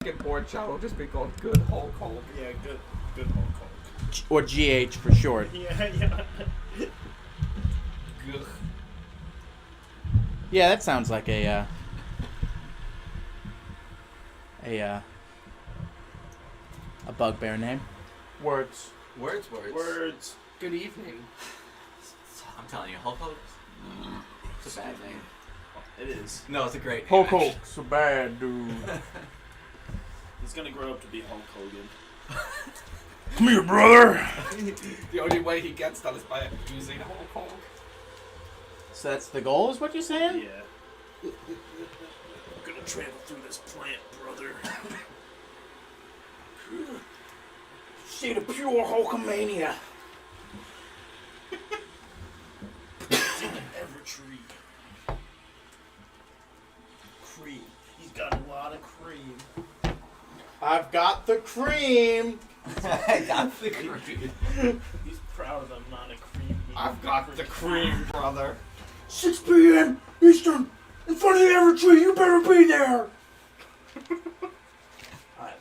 Get board channel will just be called Good Hulk Hulk. Yeah, good Hulk Hulk. Or GH for short. Yeah. Good. Yeah, that sounds like a bugbear name. Words. Words. Good evening. I'm telling you, Hulk Hogan's it's a bad name. It is. No, it's a great name. Hulk actually. Hulk's a bad dude. He's gonna grow up to be Hulk Hogan. Come here, brother. The only way he gets that is by abusing Hulk Hulk. So that's the goal, is what you're saying? Yeah. I'm gonna travel through this plant, brother. See the pure Hulkamania. It's in the ever tree. Cream. He's got a lot of cream. I've got the cream. I got the cream. He's proud of the amount of cream. I've got the cream, brother. 6 p.m. Eastern. In front of the ever tree. You better be there. Alright.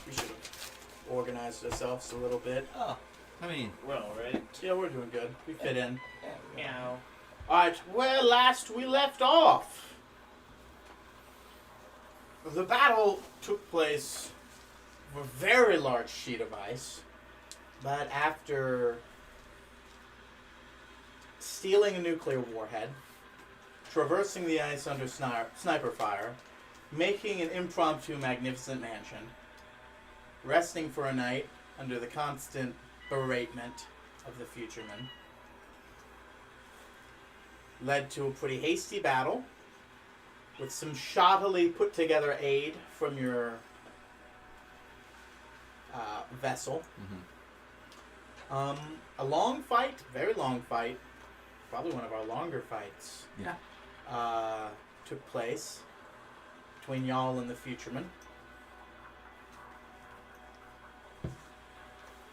We should have organized ourselves a little bit. Oh, I mean, Well, right? Yeah, we're doing good. We fit in. Meow. Alright, where last we left off. The battle took place over a very large sheet of ice, but after stealing a nuclear warhead, traversing the ice under sniper fire, making an impromptu magnificent mansion, resting for a night under the constant beratement of the Futuremen, led to a pretty hasty battle with some shoddily put together aid from your vessel. A long fight, very long fight, probably one of our longer fights, yeah. took place between y'all and the Futuremen.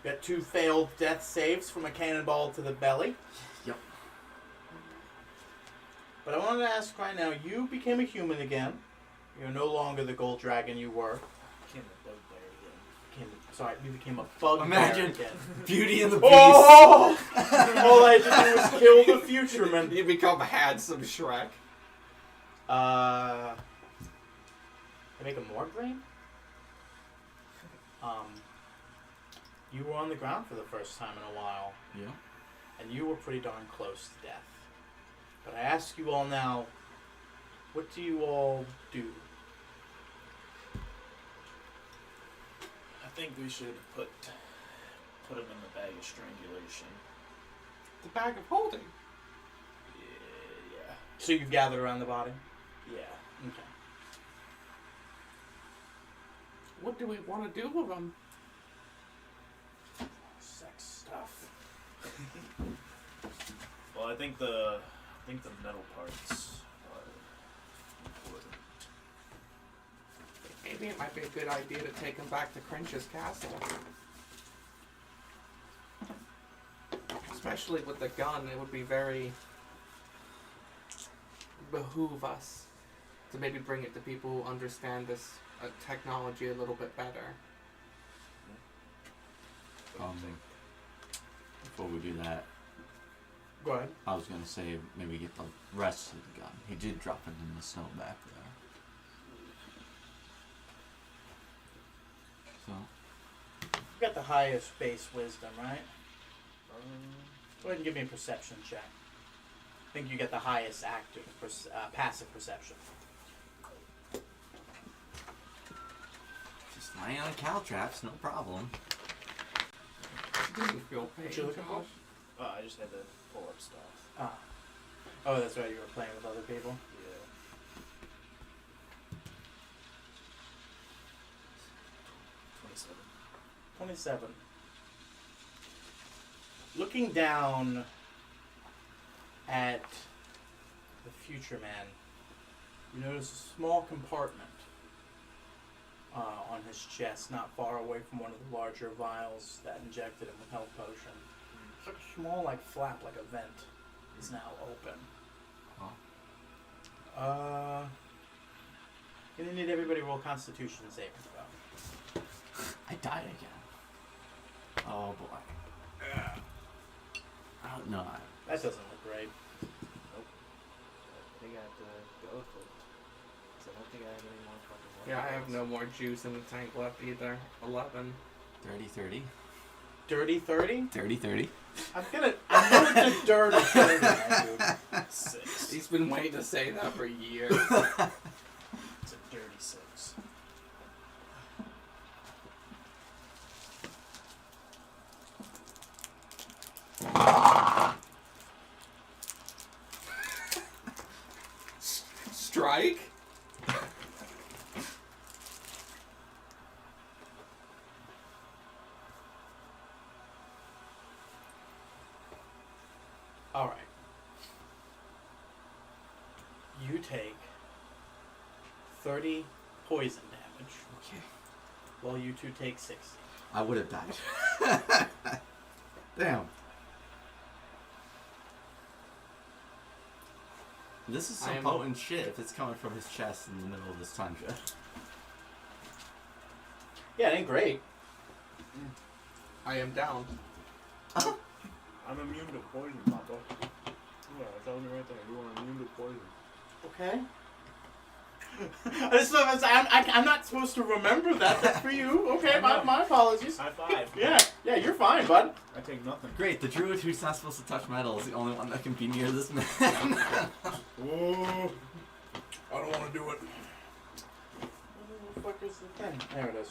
Got 2 failed death saves from a cannonball to the belly. Yep. But I wanted to ask right now, you became a human again. You're no longer the gold dragon you were. Became a bugbear again. You became a bugbear Imagine again. Beauty and the Beast. Oh! All I had to do was kill the Futureman. You become handsome Shrek. They make a more grain? You were on the ground for the first time in a while, Yeah. and you were pretty darn close to death. But I ask you all now, what do you all do? I think we should put him in the bag of strangulation. The bag of holding. Yeah. So you've gathered around the body? Yeah. Okay. What do we want to do with him? Sex stuff. Well, I think the metal parts are important. Maybe it might be a good idea to take him back to Crinch's castle. Especially with the gun, it would be very behoove us to maybe bring it to people who understand this technology a little bit better. Before we do that, Go ahead. I was gonna say maybe get the rest of the gun. He did drop it in the snow back there. So, You got the highest base wisdom, right? Go ahead and give me a perception check. I think you get the highest active, passive perception. just lying on cow traps, no problem. Didn't feel pain. What you looking for? I just had to pull up stuff. Ah. Oh, that's right. You were playing with other people. Yeah. 27. Looking down at the Future Man, you notice a small compartment on his chest, not far away from one of the larger vials that injected him with health potion. It's like a small, flap, like a vent, is now open. Oh. In an need everybody to roll Constitution saving throw. I died again. Oh boy. Oh, no. That doesn't look great. I think I have to go for it. So I don't think I have any more fucking Yeah, I have weapons. no more juice in the tank left either. 11. 30-30. Dirty 30? 30-30. I know it's a dirty 30, my dude. 6. He's been waiting to say that for years. It's a dirty 6. Strike? Alright. You take 30 poison damage, Okay. while you two take 60. I would have died. Damn. This is I some am- potent shit if it's coming from his chest in the middle of this tundra. Yeah, it ain't great. I am down. I'm immune to poison, Papa. Yeah, I told you right there. You are immune to poison. Okay. I'm not supposed to remember that. That's for you. Okay, I know. my apologies. High five. Yeah, you're fine, bud. I take nothing. Great, the druid who's not supposed to touch metal is the only one that can be near this man. Oh, I don't want to do it. Where the fuck is the thing? There it is.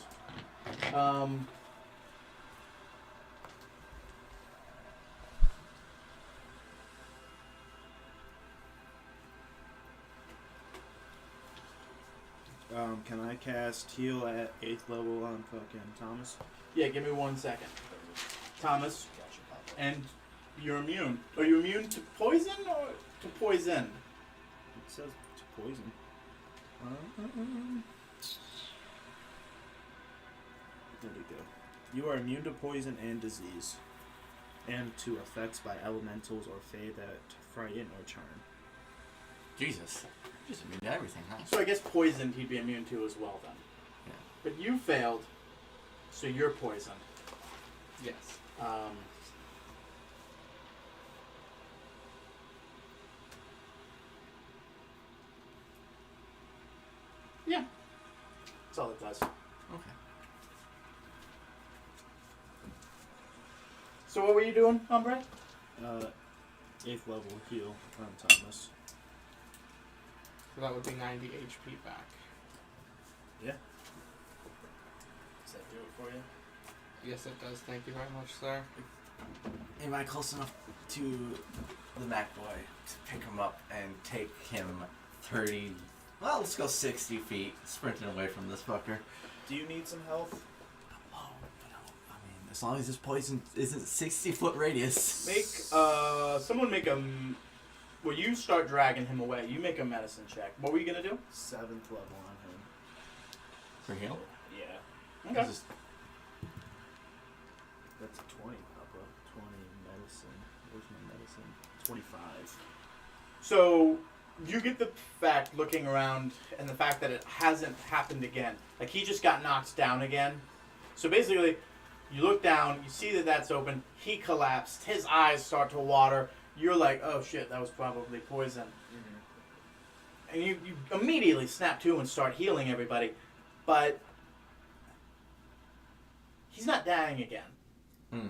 Can I cast heal at 8th level on fucking Thomas? Yeah, give me 1 second. Thomas, Gotcha, Papa. and you're immune. Are you immune to poison or to poison? It says to poison. There we go. You are immune to poison and disease, and to effects by elementals or fae that frighten or charm. Jesus. Just immune to everything, huh? So I guess poisoned he'd be immune to as well then. Yeah. But you failed, so you're poisoned. Yes. Yeah. That's all it does. Okay. So what were you doing, Hombre? 8th level heal on Thomas. So that would be 90 HP back. Yeah. Does that do it for you? Yes, it does. Thank you very much, sir. Am I close enough to the Mac boy to pick him up and take him 30... Well, let's go 60 feet, sprinting away from this fucker. Do you need some health? Oh, I mean, as long as this poison isn't 60-foot radius. Someone make a... Well, you start dragging him away. You make a medicine check. What were you going to do? 7th level on him. For heal? Yeah. Okay. Just- That's a 20, Papa. 20 medicine. Where's my medicine? 25. So you get the fact, looking around, and the fact that it hasn't happened again. Like, he just got knocked down again. So basically, you look down, you see that that's open. He collapsed. His eyes start to water. You're like, oh shit, that was probably poison. Mm-hmm. And you immediately snap to and start healing everybody. But he's not dying again. Hmm.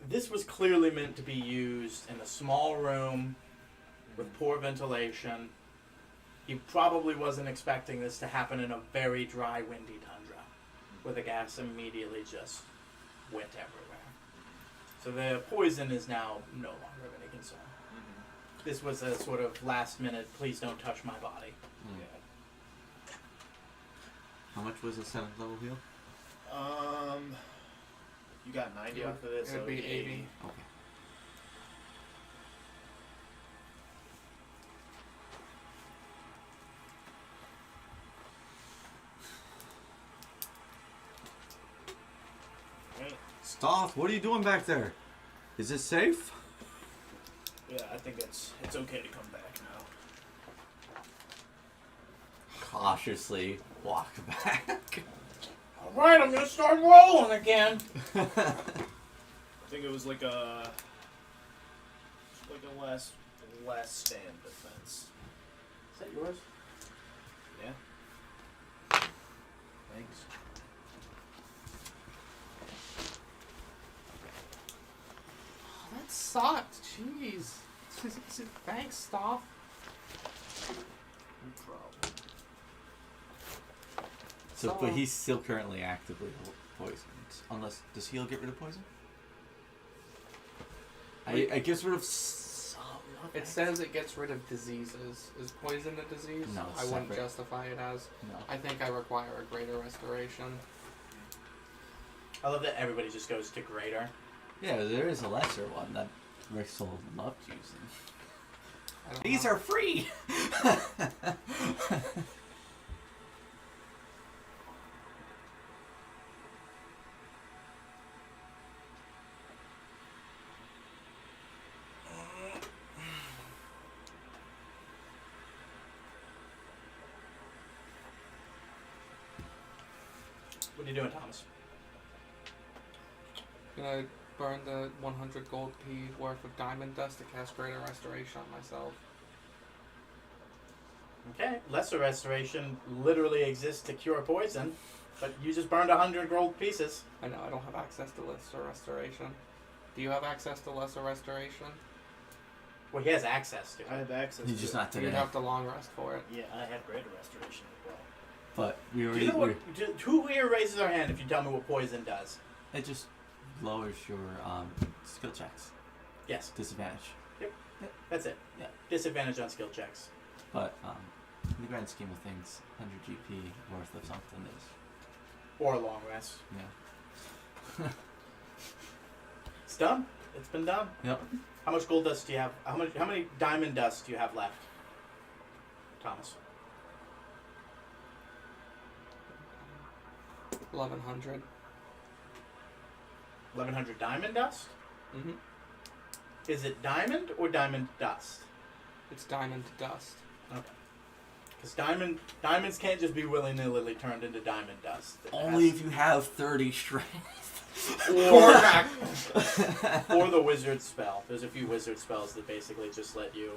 This was clearly meant to be used in a small room with poor ventilation. He probably wasn't expecting this to happen in a very dry, windy tundra, where the gas immediately just went everywhere. So the poison is now no longer of any concern. Mm-hmm. This was a sort of last minute, please don't touch my body. Hmm. Yeah. How much was the 7th level heal? You got 90 off of this, It so would be 80. Okay. Right. Stop! What are you doing back there? Is it safe? Yeah, I think it's okay to come back now. cautiously walk back. Alright, I'm gonna start rolling again. I think it was like a last stand defense. Is that yours? Yeah. Thanks. Oh, that sucked. Jeez. Thanks, Stoff. No problem. So, but he's still currently actively poisoned. Unless, does heal get rid of poison? It gets rid of some. It says it gets rid of diseases. Is poison a disease? No, I wouldn't separate. justify it as. No. I think I require a greater restoration. I love that everybody just goes to greater. Yeah, there is a lesser one that Rixel loved using. I don't These know. are free! What are you doing, Thomas? Gonna burn the 100 gold P worth of diamond dust to cast greater restoration on myself. Okay, lesser restoration literally exists to cure poison, but you just burned 100 gold pieces. I know I don't have access to lesser restoration. Do you have access to lesser restoration? Well, he has access to it. I have access He's to just it. not You'd today. have to long rest for it. Yeah, I have greater restoration as well. But we Do already. you know what? Who here raises their hand if you tell me what poison does? It just lowers your skill checks. Yes, Disadvantage. that's it. Yeah. Disadvantage on skill checks. But in the grand scheme of things, 100 GP worth of something is. Or a long rest. Yeah. It's done. It's been done. Yep. How much gold dust do you have? How many diamond dust do you have left, Thomas? 1100. 1100 diamond dust? Mm-hmm. Is it diamond or diamond dust? It's diamond dust. Okay. Because diamonds can't just be willy-nilly turned into diamond dust. It Only has- if you have 30 strength. or the wizard spell. There's a few wizard spells that basically just let you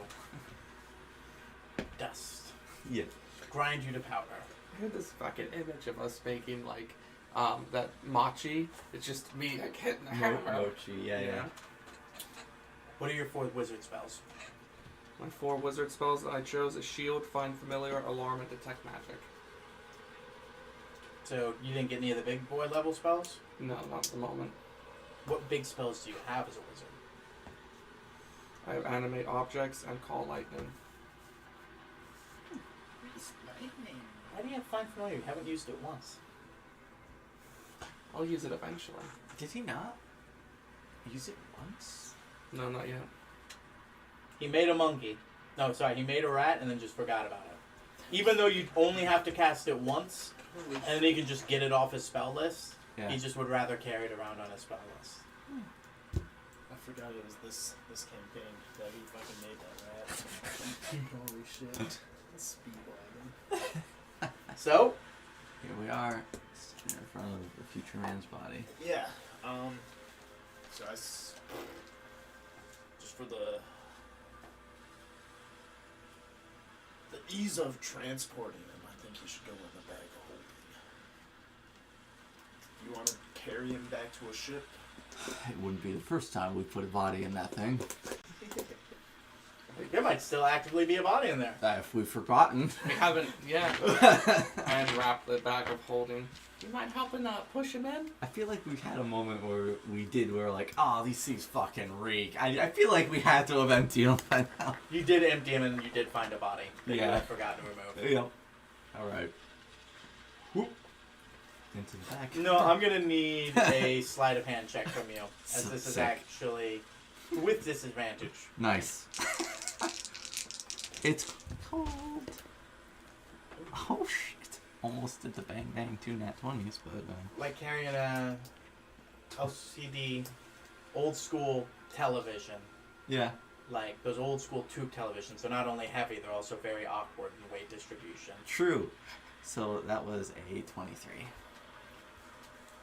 dust. Yeah. Grind you to powder. I had this fucking image of us making like that mochi. It's just me like hitting the hammer. Mochi, yeah. What are your 4 wizard spells? My 4 wizard spells that I chose is shield, find familiar, alarm, and detect magic. So you didn't get any of the big boy level spells? No, not at the moment. What big spells do you have as a wizard? I have animate objects and call lightning. Why do you have find familiar? You haven't used it once. I'll use it eventually. Did he not use it once? No, not yet. He made a monkey. No, sorry, he made a rat and then just forgot about it. Even though you only have to cast it once, and then he can just get it off his spell list, Yeah. he just would rather carry it around on his spell list. I forgot it was this campaign that he fucking made that rat. Holy shit. Speedwagon. So, Here we are, sitting in front of the future man's body. Yeah. So just for the ease of transporting him, I think he should go in the bag of holding. You want to carry him back to a ship? It wouldn't be the first time we put a body in that thing. there might still actively be a body in there. If we've forgotten. We haven't yet. And wrap the bag of holding. You mind helping push him in? I feel like we had a moment where we were like, oh, these things fucking reek. I feel like we had to have emptied them by now. You did empty him and you did find a body that you Yeah. had forgotten to remove. Yep. Alright. Whoop. Into the back. No, I'm going to need a sleight of hand check from you, as this is Sick. actually with disadvantage. Nice. It's cold. Oh shit. Almost did the bang bang 2 nat 20s, but Like carrying a LCD old school television yeah. like those old school tube televisions. They're not only heavy, they're also very awkward in weight distribution. True. So that was a 23.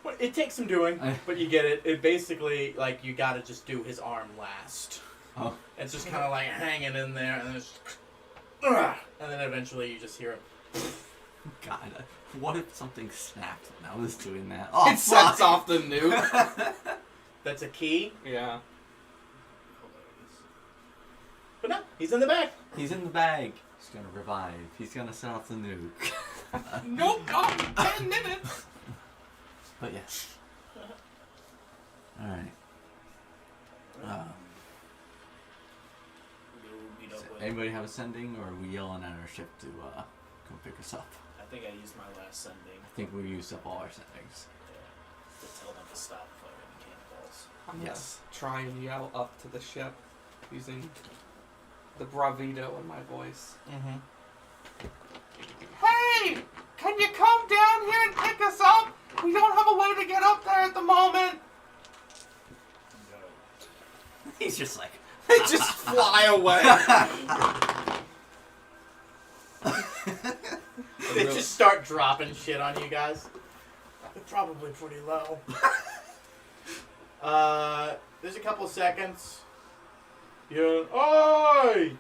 Well, it takes some doing, but you get it. It basically, like, you gotta just do his arm last. Oh. It's just kind of like hanging in there, and then it's, and then eventually you just hear him. God, what if something snapped when I was doing that? Oh, It sets off the nuke. That's a key. Yeah. But no, he's in the bag. He's in the bag. He's gonna revive. He's gonna set off the nuke. Nope, not in 10 minutes. But yes. Alright. Does anybody have a sending, or are we yelling at our ship to come pick us up? I think I used my last sending. I think we used up all our sendings. Yeah. To tell them to stop firing cannonballs. I'm Yes. gonna try and yell up to the ship using the bravado in my voice. Mm-hmm. Hey! Can you come down here and pick us up? We don't have a way to get up there at the moment. No. He's just like, They just fly away. They just start dropping shit on you guys. They're probably pretty low. There's a couple seconds. You're oi!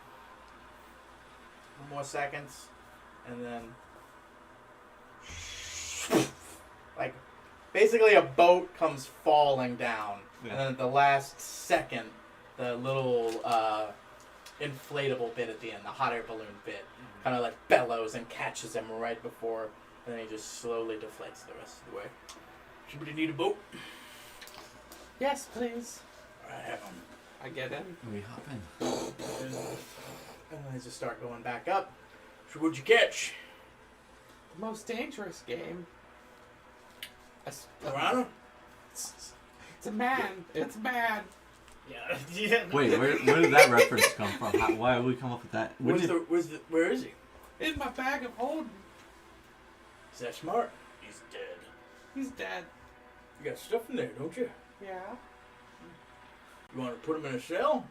More seconds, and then like basically a boat comes falling down, Yeah. and then at the last second, the little inflatable bit at the end, the hot air balloon bit, kind of like bellows and catches him right before, and then he just slowly deflates the rest of the way. Somebody need a boat? Yes, please. I have them. I get in. we hop in. And then they just start going back up. So what'd you catch? The most dangerous game. Piranha? It's a man. It's mad. Yeah. Yeah. Wait, where did that reference come from? Why did we come up with that? Where is he? In my bag of holding. Is that smart? He's dead. He's dead. You got stuff in there, don't you? Yeah. You want to put him in a cell?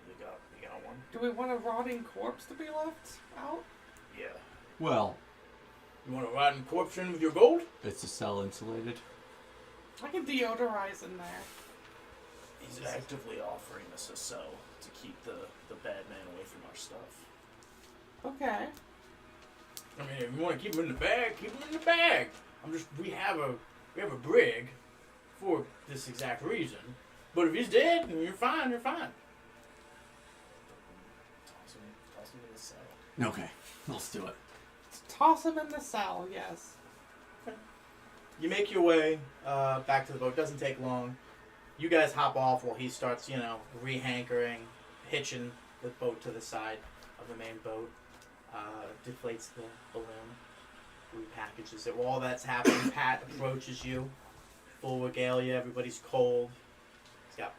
You got one? Do we want a rotting corpse to be left out? Yeah. Well, You want to ride in corpse in with your gold? it's a cell insulated. I can deodorize in there. He's actively offering us a cell to keep the bad man away from our stuff. Okay. I mean, if you want to keep him in the bag, keep him in the bag. We have a brig for this exact reason. But if he's dead, then you're fine. You're fine. Toss him in the cell. Okay, let's do it. Toss him in the cell, yes. You make your way back to the boat. Doesn't take long. You guys hop off while he starts, rehankering, hitching the boat to the side of the main boat. Deflates the balloon, repackages it. While all that's happening, Pat approaches you, full regalia. Everybody's cold. He's got,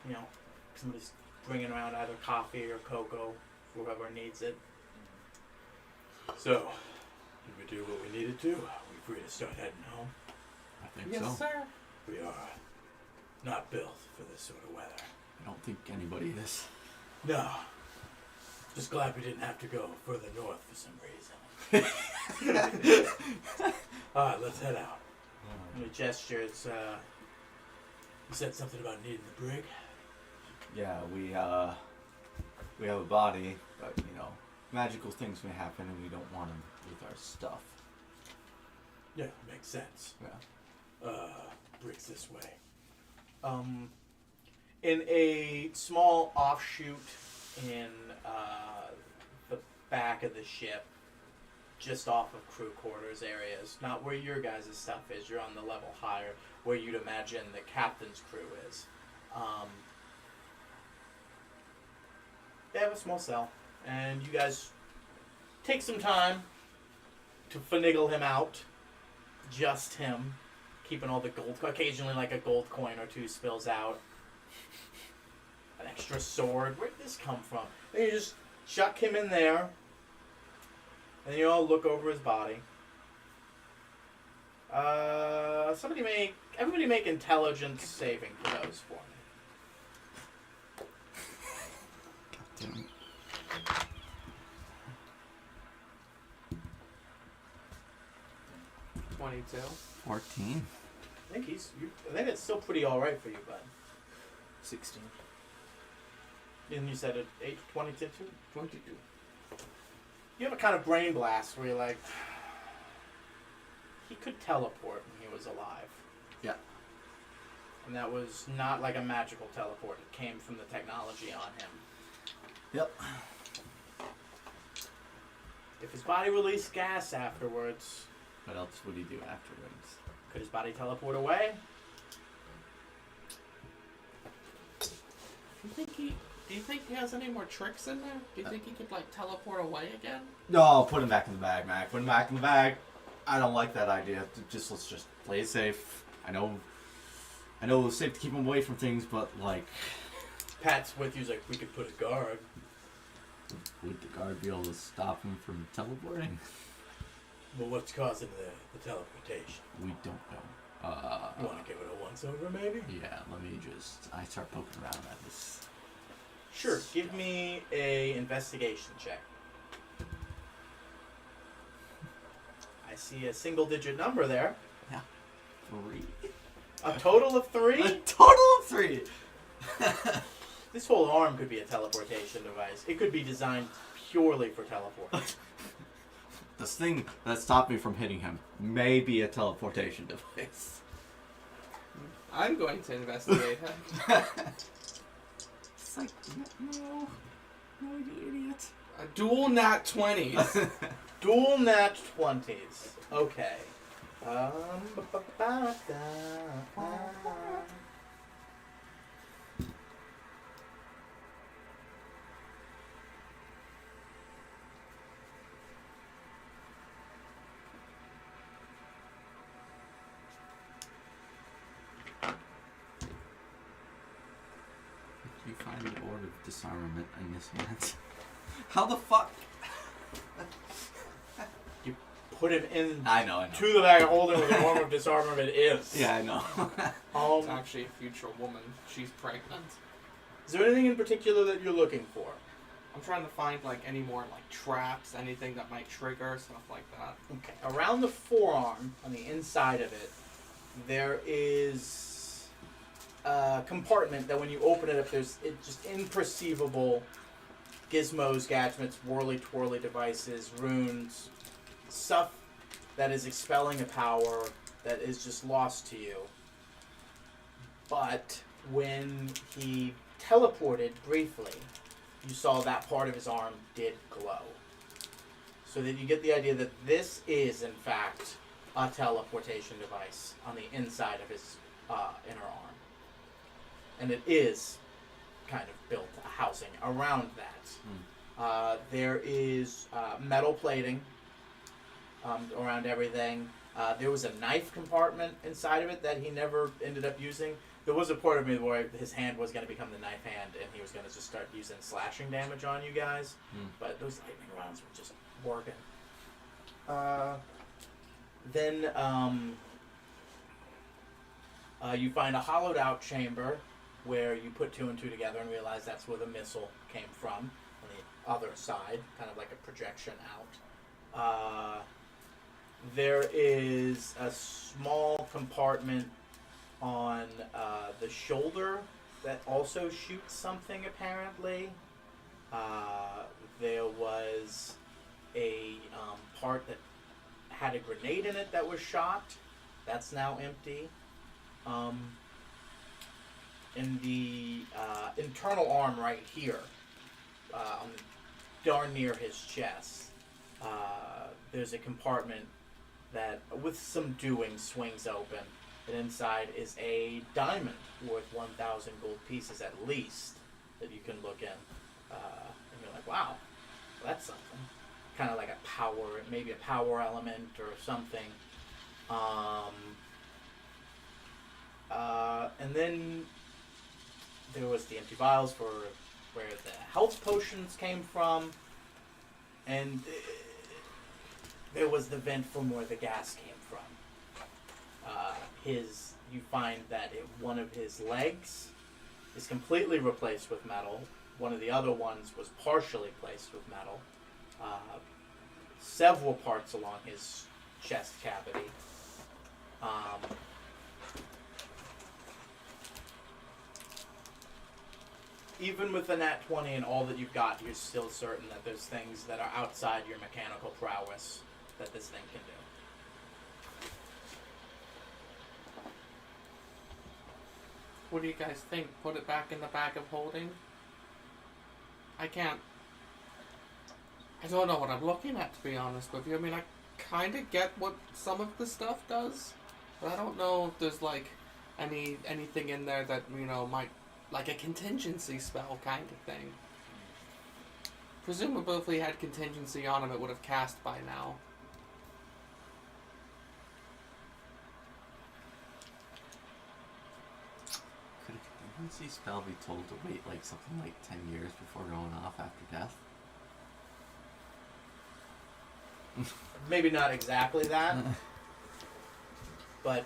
somebody's bringing around either coffee or cocoa, whoever needs it. So, did we do what we needed to? Are we free to start heading home? I think Yes, so. sir. We are not built for this sort of weather. I don't think anybody is. No. Just glad we didn't have to go further north for some reason. Alright, let's head out. And he gestures, you said something about needing the brig? Yeah, we have a body, but magical things may happen, and we don't want them with our stuff. Yeah, makes sense. Yeah. Brig's this way. In a small offshoot in the back of the ship, just off of crew quarters areas, not where your guys' stuff is, you're on the level higher, where you'd imagine the captain's crew is. They have a small cell, and you guys take some time to finagle him out. Just him, keeping all the gold. Occasionally, like a gold coin or two spills out. An extra sword. Where'd this come from? Then you just chuck him in there, and you all look over his body. Everybody make intelligence saving throws for me. 22. 14. I think it's still pretty all right for you, bud. 16. And you said it 22. 22. You have a kind of brain blast where you're like, he could teleport when he was alive. Yeah. And that was not like a magical teleport. It came from the technology on him. Yep. If his body released gas afterwards, What else would he do afterwards? could his body teleport away? Do you think he has any more tricks in there? Do you think he could like teleport away again? No, put him back in the bag, Mac. Put him back in the bag. I don't like that idea. Let's just play it safe. I know it's safe to keep him away from things, but like, Pat's with you. He's like, we could put a guard. would the guard be able to stop him from teleporting? Well, what's causing the teleportation? We don't know. You want to give it a once over, maybe? Yeah, I start poking around at this. Sure. Give me a investigation check. I see a single-digit number there. 3. A total of 3? A total of 3! This whole arm could be a teleportation device. It could be designed purely for teleporting. This thing that stopped me from hitting him may be a teleportation device. I'm going to investigate him. It's like, no, you idiot. A dual nat 20s. Dual nat 20s. Okay. You find the Orb of Disarmament in this hand. How the fuck? You put him in I know. to the bag of holding where the Orb of Disarmament is. Yeah, I know. It's actually a future woman. She's pregnant. Is there anything in particular that you're looking for? I'm trying to find like any more like traps, anything that might trigger, stuff like that. Okay. Around the forearm, on the inside of it, there is a compartment that when you open it up, there's just imperceivable gizmos, gadgets, whirly-twirly devices, runes, stuff that is expelling a power that is just lost to you. But when he teleported briefly, you saw that part of his arm did glow. So that you get the idea that this is, in fact, a teleportation device on the inside of his inner arm. And it is kind of built a housing around that. There is metal plating around everything. There was a knife compartment inside of it that he never ended up using. There was a part of me where his hand was going to become the knife hand and he was going to just start using slashing damage on you guys. But those lightning rounds were just working. Then you find a hollowed out chamber where you put 2 and 2 together and realize that's where the missile came from on the other side, kind of like a projection out. There is a small compartment on the shoulder that also shoots something, apparently. There was a part that had a grenade in it that was shot. That's now empty. In the internal arm right here, darn near his chest, there's a compartment that, with some doing, swings open. And inside is a diamond worth 1,000 gold pieces at least that you can look in. And you're like, wow, that's something. Kind of like a power, maybe a power element or something. And then there was the empty vials for where the health potions came from. And there was the vent from where the gas came from. You find that one of his legs is completely replaced with metal. One of the other ones was partially placed with metal. Several parts along his chest cavity Even with the nat 20 and all that you've got, you're still certain that there's things that are outside your mechanical prowess that this thing can do. What do you guys think? Put it back in the bag of holding? I can't. I don't know what I'm looking at, to be honest with you. I mean, I kind of get what some of the stuff does, but I don't know if there's like anything in there that, you know, might, like a contingency spell kind of thing. Presumably, if we had contingency on him, it would have cast by now. Could a contingency spell be told to wait like something like 10 years before going off after death? Maybe not exactly that, but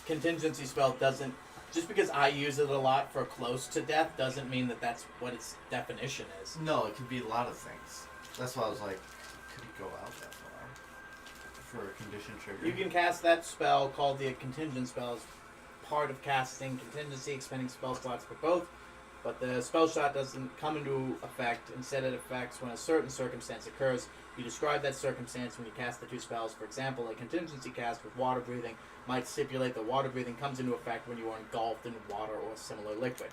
contingency spell doesn't... Just because I use it a lot for close to death doesn't mean that that's what its definition is. No, it could be a lot of things. That's why I was like, could it go out that far? For a condition trigger? You can cast that spell called the contingent spell as part of casting contingency, expending spell slots for both, but the spell shot doesn't come into effect. Instead, it affects when a certain circumstance occurs. You describe that circumstance when you cast the two spells. For example, a contingency cast with water breathing might stipulate that water breathing comes into effect when you are engulfed in water or a similar liquid.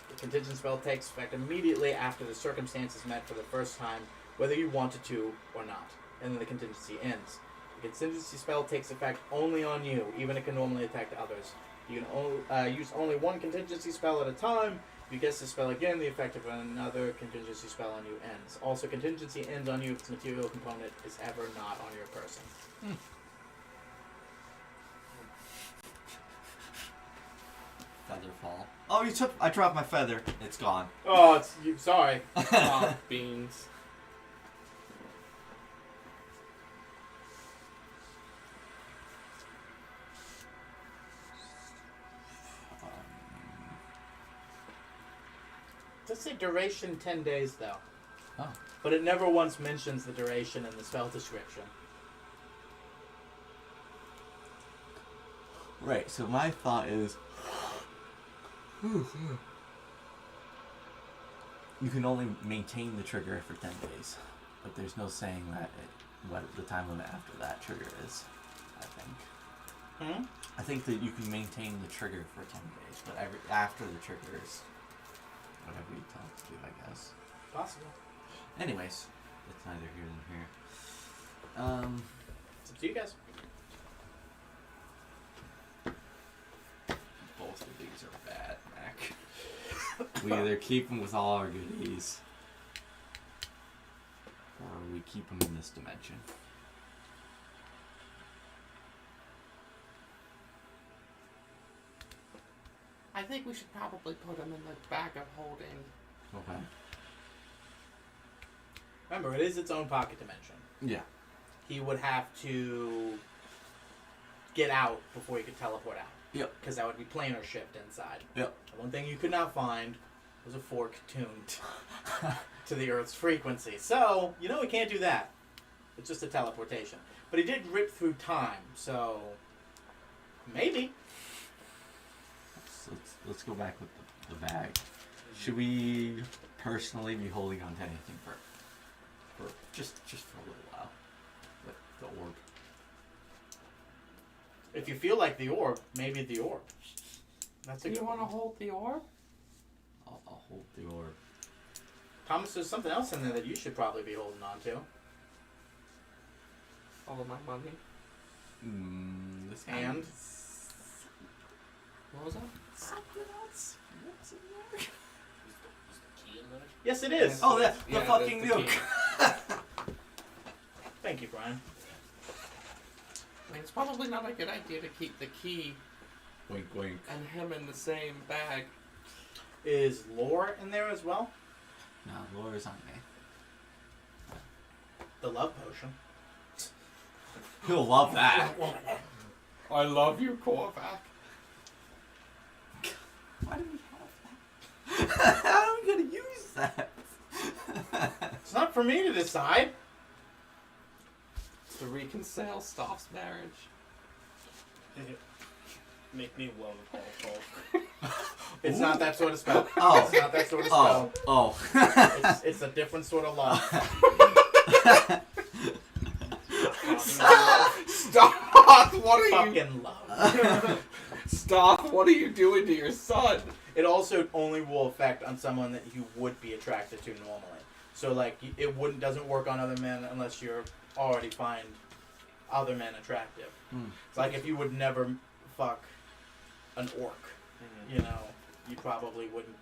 The contingent spell takes effect immediately after the circumstance is met for the first time, whether you wanted to or not, and then the contingency ends. The contingency spell takes effect only on you, even if it can normally affect others. You can use only one contingency spell at a time. If you cast the spell again, the effect of another contingency spell on you ends. Also, contingency ends on you if its material component is ever not on your person. Feather fall. Oh, I dropped my feather. It's gone. Oh, it's you. Sorry. Oh, beans. Let's say duration 10 days, though. Oh. But it never once mentions the duration in the spell description. Right, so my thought is... you can only maintain the trigger for 10 days. But there's no saying that what the time limit after that trigger is, I think. I think that you can maintain the trigger for 10 days, but after the trigger is whatever you tell it to do, I guess. Possible. Anyways, it's neither here nor here. It's up to you guys. Both of these are bad, Mac. We either keep them with all our goodies, or we keep them in this dimension. I think we should probably put him in the bag of holding. Okay. Remember, it is its own pocket dimension. Yeah. He would have to get out before he could teleport out. Yep. Because that would be planar shift inside. Yep. The one thing you could not find was a fork tuned to the Earth's frequency. So, you know he can't do that. It's just a teleportation. But he did rip through time, so maybe. So let's go back with the bag. Should we personally be holding on to anything for just for a little while? Like the orb. If you feel like the orb, maybe the orb. That's a Do good you want to one. hold the orb? I'll hold the orb. Thomas, there's something else in there that you should probably be holding on to. All of my money. This And? What was that? something else. What's in there? Is the key in there? Yes, it is. Oh, the Yeah, fucking that's the nuke. key. Thank you, Brian. I mean, it's probably not a good idea to keep the key Wink, wink. and him in the same bag. Is lore in there as well? No, Laura's on me. The love potion. He'll love that. I love you, Korvac. Why do we have that? How are we gonna use that? It's not for me to decide. To reconcile stops marriage. Make me love Paul. It's not that sort of spell. Oh. It's not that sort of spell. Oh. It's a different sort of love. Stop! What are you? Fucking love. Stop! What are you doing to your son? It also only will affect on someone that you would be attracted to normally. So like it doesn't work on other men unless you're already find other men attractive. It's like if you would never fuck an orc, you know, you probably wouldn't.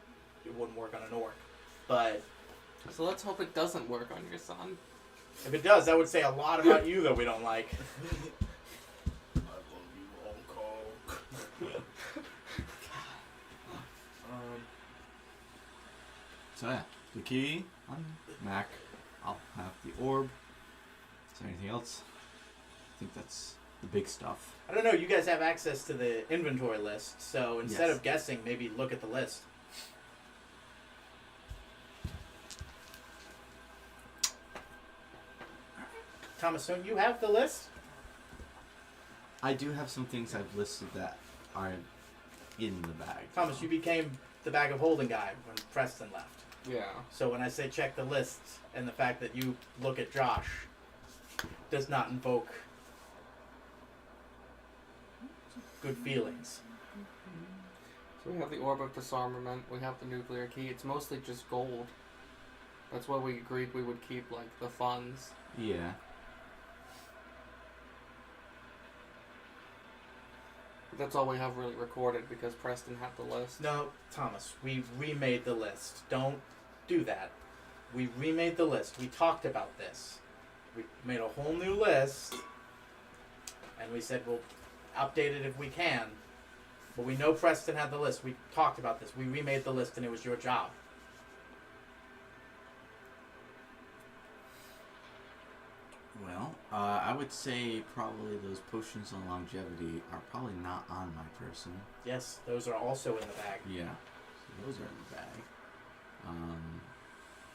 It wouldn't work on an orc. But So let's hope it doesn't work on your son. if it does, that would say a lot about you that we don't like. I love you, Hulk. So yeah, the key on Mac. I'll have the orb. Is there anything else? I think that's the big stuff. I don't know. You guys have access to the inventory list, so instead Yes. of guessing, maybe look at the list. Thomas, don't you have the list? I do have some things I've listed that are in the bag. Thomas, you became the bag of holding guy when Preston left. Yeah. So when I say check the list, and the fact that you look at Josh does not invoke good feelings. So we have the Orb of Disarmament, we have the nuclear key. It's mostly just gold. That's why we agreed we would keep, like, the funds. Yeah. But that's all we have really recorded because Preston had the list. No, Thomas, we remade the list. Don't do that. We remade the list. We talked about this. We made a whole new list, and we said we'll update it if we can. But we know Preston had the list. We talked about this. We remade the list, and it was your job. Well, I would say probably those potions on longevity are probably not on my person. Yes, those are also in the bag. Yeah. So those are in the bag.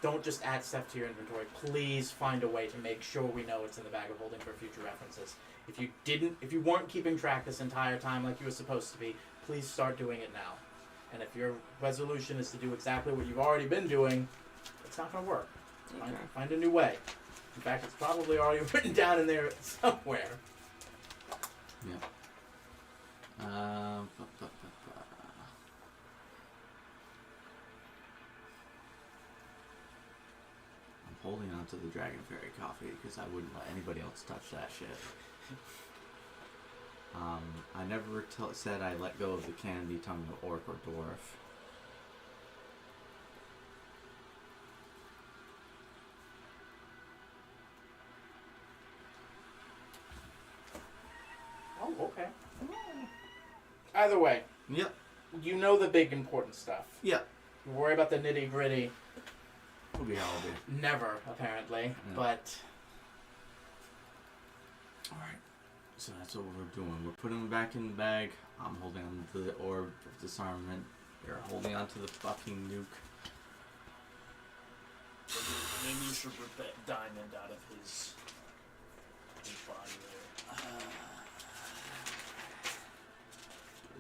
Don't just add stuff to your inventory. Please find a way to make sure we know it's in the bag of holding for future references. If you weren't keeping track this entire time like you were supposed to be, please start doing it now. And if your resolution is to do exactly what you've already been doing, it's not going to work. Okay. Find a new way. In fact, it's probably already written down in there somewhere. Yeah. I'm holding on to the Dragon Fairy coffee because I wouldn't let anybody else touch that shit. I never said I let go of the candy tongue of orc or dwarf. Oh, okay. Either way, Yep. you know the big important stuff. Yep. You worry about the nitty gritty. Will be how I'll be. Never, apparently. Yeah. But Alright. So that's what we're doing. We're putting them back in the bag. I'm holding on to the Orb of Disarmament. You're holding on to the fucking nuke. Maybe you should rip that diamond out of his body there.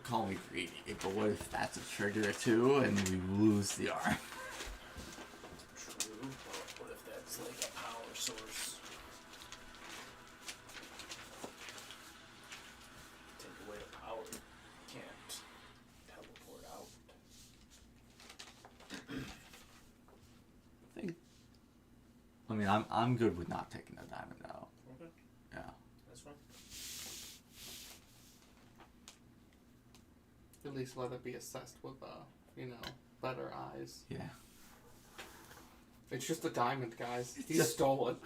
Call me greedy, but what if that's a trigger too and we lose the arm? True, but what if that's like a power source? Take away the power, you can't teleport out. I mean, I'm good with not taking the diamond out. Okay, Yeah. that's fine. At least let it be assessed with, better eyes. Yeah. It's just a diamond, guys. He just- stole it.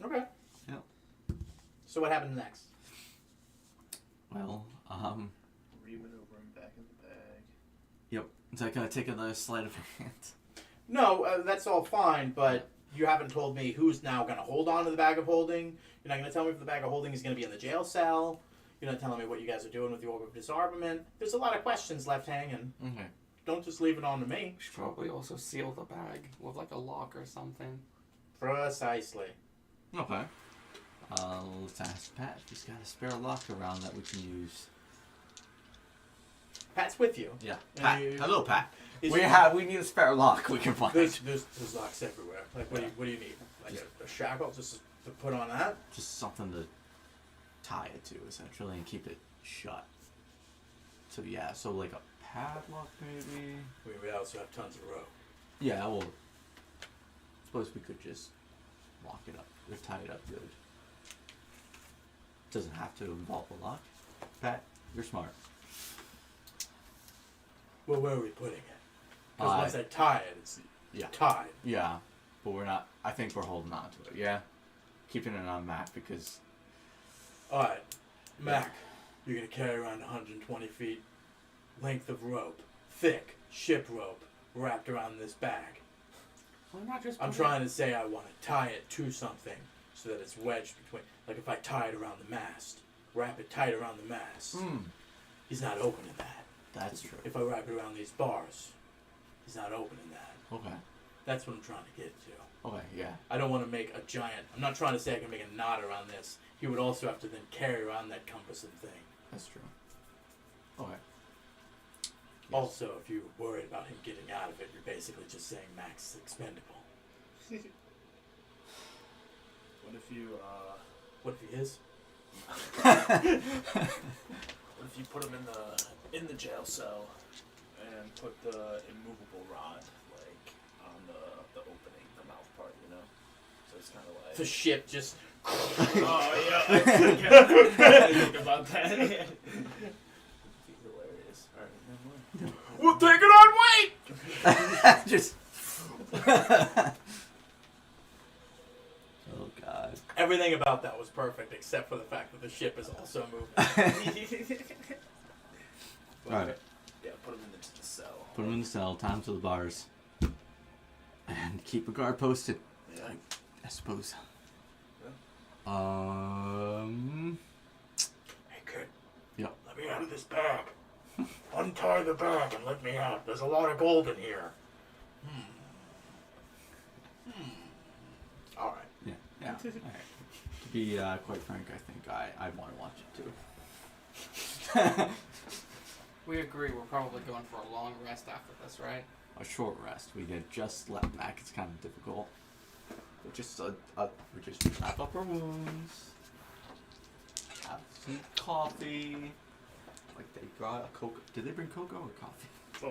okay. Yep. So what happens next? Well, Remaneuver him back in the bag. yep. Is that gonna take another sleight of hand? No, that's all fine, but you haven't told me who's now going to hold on to the bag of holding. You're not going to tell me if the bag of holding is going to be in the jail cell. You're not telling me what you guys are doing with the Orb of Disarmament. There's a lot of questions left hanging. Okay. Don't just leave it on to me. We should probably also seal the bag with, like, a lock or something. Precisely. Okay. Let's ask Pat if he's got a spare lock around that we can use. Pat's with you. Yeah. And Pat. you- Hello, Pat. Is We you- need a spare lock we can find. There's locks everywhere. Like, what do you need? Like a shackle just to put on that? Just something to tie it to, essentially, and keep it shut. So yeah, so like a padlock maybe. We also have tons of rope. Yeah, well, suppose we could just lock it up or tie it up good. Doesn't have to involve a lock. Pat, you're smart. Well, where are we putting it? Because once I tie it, it's Yeah. tied. Yeah, but we're not. I think we're holding on to it. Yeah, keeping it on Mac because. All right, Mac, you're gonna carry around 120 feet length of rope, thick ship rope, wrapped around this bag. Why not just? I'm trying to say I want to tie it to something so that it's wedged between. Like if I tie it around the mast, wrap it tight around the mast. He's not opening that. That's true. If I wrap it around these bars, he's not opening that. Okay. That's what I'm trying to get to. Okay. Yeah. I don't want to make a giant. I'm not trying to say I can make a knot around this. He would also have to then carry around that cumbersome thing. That's true. Okay. Also, if you're worried about him getting out of it, you're basically just saying Max is expendable. What if you What if he is? what if you put him in the jail cell and put the immovable rod like on the opening, the mouth part, you know? So it's kind of like The ship just. oh yeah, I think about that. It'd be hilarious. All right, never mind. We'll take it on weight! Just. Oh God. Everything about that was perfect except for the fact that the ship is also moving. Right. Yeah, put him in the cell. Put them in the cell. Time to the bars. And keep a guard posted. Yeah. I suppose. Hey kid. Yep. Let me out of this bag. Untie the bag and let me out. There's a lot of gold in here. All right. Yeah. Yeah. All right. To be quite frank, I think I want to watch it too. We agree. We're probably going for a long rest after this, right? A short rest. We had just left Mac. It's kind of difficult. But just we just wrap up our wounds. Have some coffee. Like they brought a cocoa. Did they bring cocoa or coffee?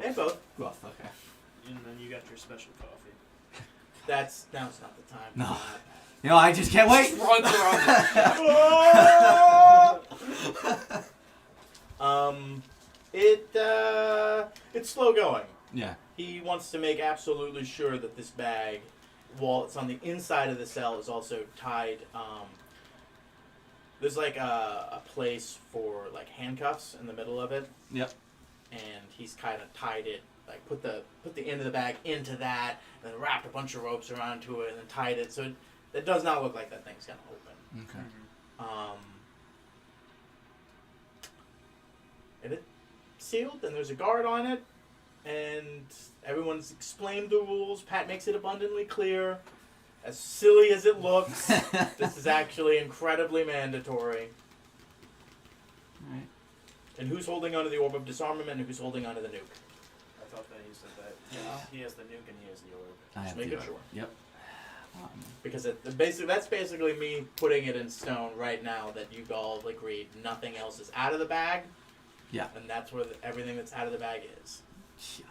And both. Both. Okay. And then you got your special coffee. Now's not the time. No. You know, I just can't wait. Runs around. It's slow going. Yeah. He wants to make absolutely sure that this bag, while it's on the inside of the cell, is also tied. There's like a place for like handcuffs in the middle of it, Yep. and he's kind of tied it. Like put the end of the bag into that, and then wrapped a bunch of ropes around to it, and then tied it so it does not look like that thing's gonna open. Okay. And it's sealed, and there's a guard on it, and everyone's explained the rules. Pat makes it abundantly clear. As silly as it looks, this is actually incredibly mandatory. Alright. And who's holding onto the Orb of Disarmament, and who's holding onto the nuke? I thought that you said that. Yeah. He has the nuke and he has the orb. I have making to. sure. Yep. Because that's basically me putting it in stone right now that you all agreed nothing else is out of the bag. Yeah. And that's where everything that's out of the bag is. Yeah.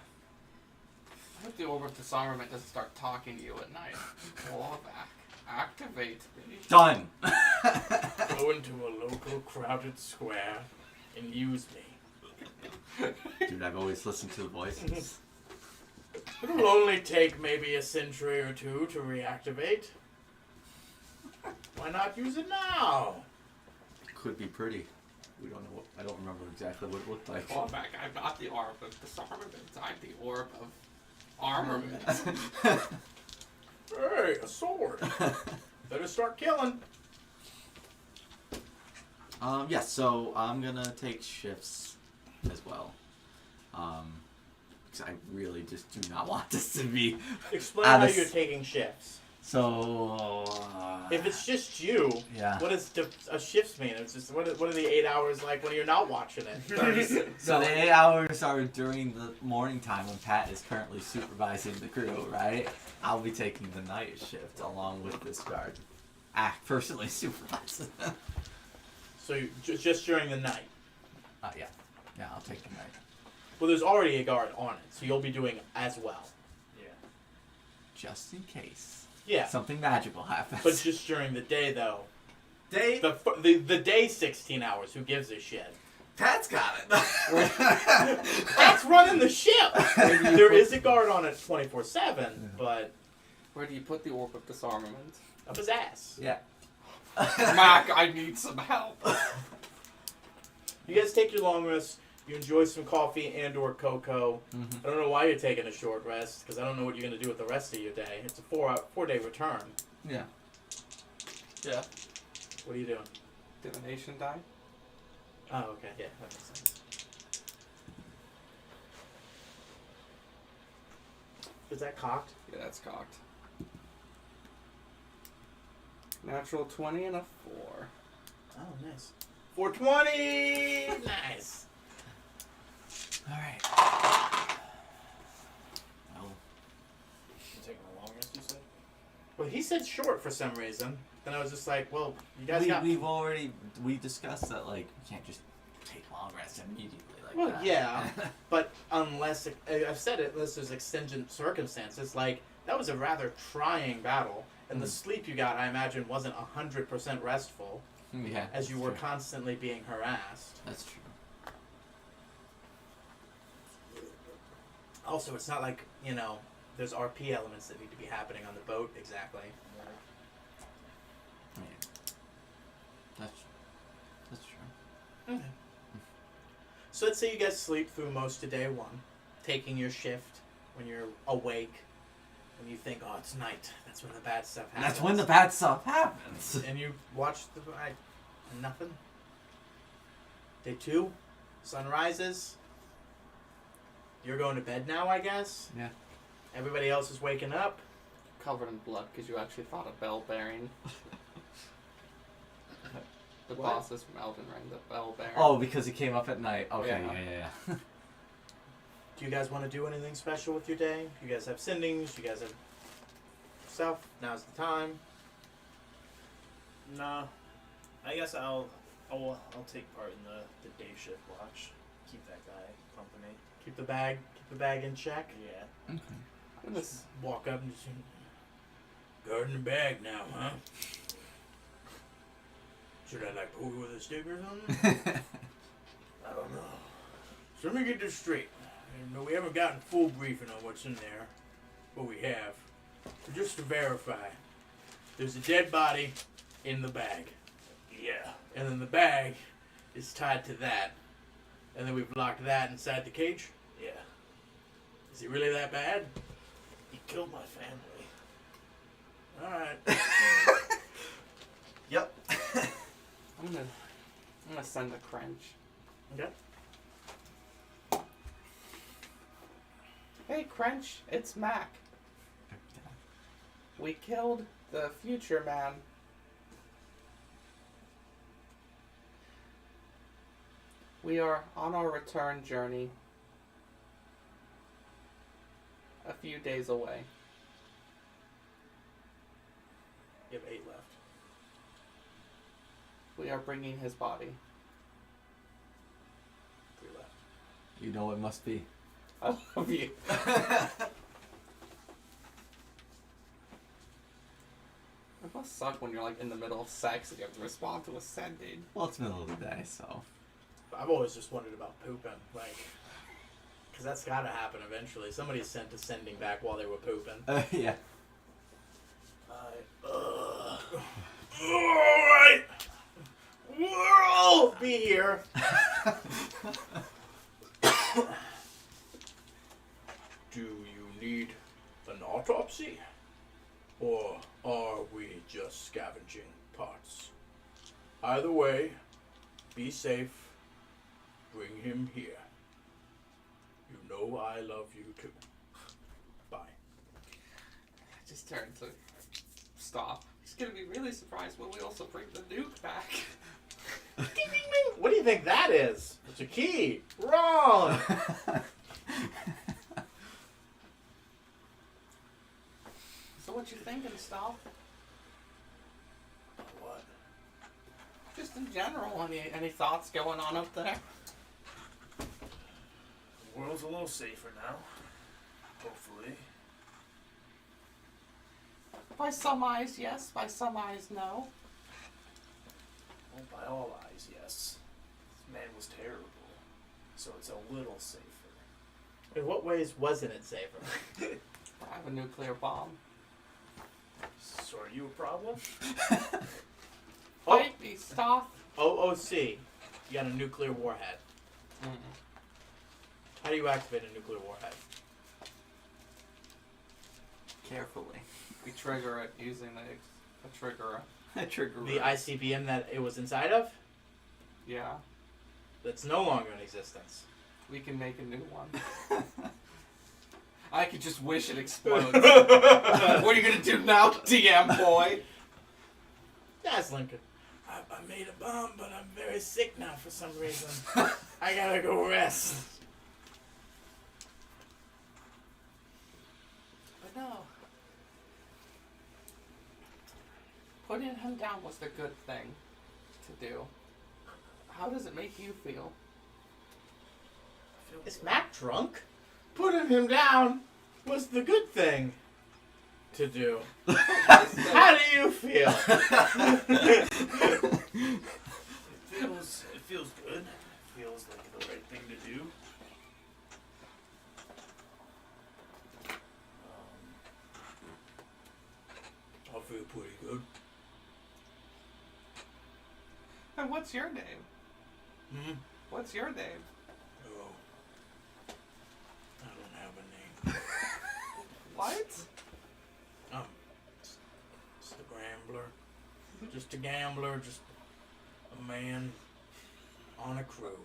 I hope the Orb of Disarmament doesn't start talking to you at night. Clawback. Activate me. Done. Go into a local crowded square and use me. Dude, I've always listened to the voices. It'll only take maybe a century or two to reactivate. Why not use it now? Could be pretty. We don't know what. I don't remember exactly what it looked like. Clawback. I'm not the Orb of Disarmament. I'm the Orb of Armament. Hey, a sword. Better start killing. Yeah, so I'm gonna take shifts as well. Because I really just do not want this to be Explain Ah, how this- you're taking shifts. So. If it's just you, Yeah. what does a shift mean? It's just what are the 8 hours like when you're not watching it? So the 8 hours are during the morning time when Pat is currently supervising the crew, right? I'll be taking the night shift along with this guard. Personally supervising. So just during the night. Yeah. Yeah, I'll take the night. Well, there's already a guard on it, so you'll be doing as well. Yeah. Just in case. Yeah. Something magical happens. But just during the day, though. Day? The day 16 hours. Who gives a shit? Pat's got it. Pat's running the ship. There is a guard on it 24/7, but Where do you put the Orb of Disarmament? up his ass. Yeah. Mac, I need some help. You guys take your long rest. You enjoy some coffee and/or cocoa. Mm-hmm. I don't know why you're taking a short rest because I don't know what you're gonna do with the rest of your day. It's a 4-day return. Yeah. Yeah. What are you doing? Divination die? Oh, okay. Yeah, that makes sense. Is that cocked? Yeah, that's cocked. Natural 20 and a 4. Oh, nice. 420. Nice. All right. Well, You taking a long rest, you said? Well, he said short for some reason. Then I was just like, well, you guys got. we discussed that like you can't just take long rest immediately like Well, that. yeah, but unless I've said it, unless there's extingent circumstances, like that was a rather trying battle, and the sleep you got, I imagine, wasn't 100% restful, Yeah. as you that's were true. constantly being harassed. That's true. Also, it's not like there's RP elements that need to be happening on the boat exactly. Yeah. That's true. Okay. So let's say you guys sleep through most of day one, taking your shift when you're awake, when you think, oh, it's night. That's when the bad stuff happens. That's when the bad stuff happens. And you watch nothing. Day 2, sun rises. You're going to bed now, I guess. Yeah. Everybody else is waking up. Covered in blood because you actually thought of bell bearing. The What? bosses from Elden Ring, the bell bearing. Oh, because he came up at night. Okay. Yeah. Yeah. Do you guys want to do anything special with your day? You guys have sendings. You guys have stuff. Now's the time. Nah. I guess I'll take part in the day shift watch. Keep that guy company. Keep the bag in check. Yeah. Okay. And this, Walk up and just guarding the bag now, huh? Should I poke you with a stick or something? I don't know. So let me get this straight. We haven't gotten full briefing on what's in there, but we have. So just to verify, there's a dead body in the bag. Yeah. And then the bag is tied to that. And then we've locked that inside the cage. Yeah. Is it really that bad? He killed my family. Alright. Yep. I'm gonna send a crunch. Okay. Hey, Crunch, it's Mac. We killed the future man. We are on our return journey. A few days away. You have 8 left. We are bringing his body. 3 left. You know it must be. I love you. It must suck when you're like in the middle of sex and you have to respond to a sending. Well, it's middle of the day, so. I've always just wondered about pooping, because that's got to happen eventually. Somebody's sent a sending back while they were pooping. Yeah. Alright! We'll be here. Do you need an autopsy? Or are we just scavenging parts? Either way, be safe. Bring him here. You know I love you too. Bye. I just turned to stop. He's gonna be really surprised when we also bring the nuke back. Ding, ding, ding. What do you think that is? It's a key. Wrong. So what you thinking, Staff? What? Just in general, any thoughts going on up there? The world's a little safer now. Hopefully. By some eyes, yes. By some eyes, no. Well, by all eyes, yes. This man was terrible. So it's a little safer. In what ways wasn't it safer? I have a nuclear bomb. So are you a problem? Fight me, Staff. OOC. You got a nuclear warhead. Mm. How do you activate a nuclear warhead? Carefully. We trigger it using a trigger. Trigger. The ICBM that it was inside of? Yeah, That's no longer in existence. we can make a new one. I could just wish it explodes. What are you gonna do now, DM boy? Yes, Lincoln. I made a bomb, but I'm very sick now for some reason. I gotta go rest. But no. Putting him down was the good thing to do. How does it make you feel? Is Mac drunk? Putting him down was the good thing to do. How do you feel? It feels good. It feels like the right thing to do. I feel pretty good. And what's your name? Hmm? What's your name? Oh. I don't have a name. What? Just a gambler. Just a gambler. Just a man on a crew.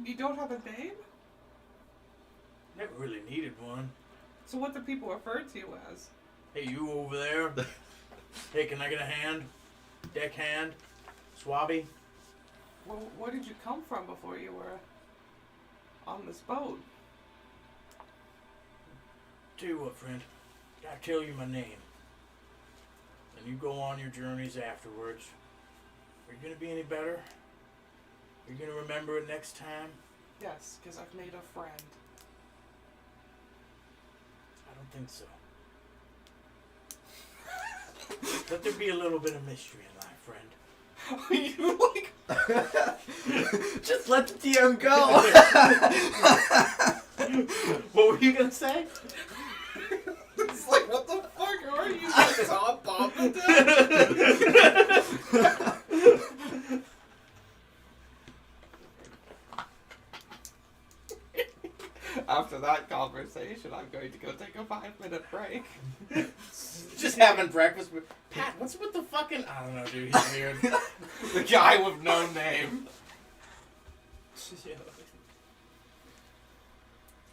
You don't have a name? Never really needed one. So what do people refer to you as? Hey, you over there? Hey, can I get a hand? Deckhand? Swabby? Well, where did you come from before you were on this boat? Tell you what, friend. Gotta tell you my name. And you go on your journeys afterwards. Are you gonna be any better? Are you gonna remember it next time? Yes, because I've made a friend. I don't think so. Let there be a little bit of mystery in life, friend. You like... Just let the DM go. What were you gonna say? It's like, what the fuck are you? Tom Bombadil? After that conversation, I'm going to go take a 5-minute break. Just having breakfast with Pat. What's with the fucking? I don't know, dude. He's weird. The guy with no name.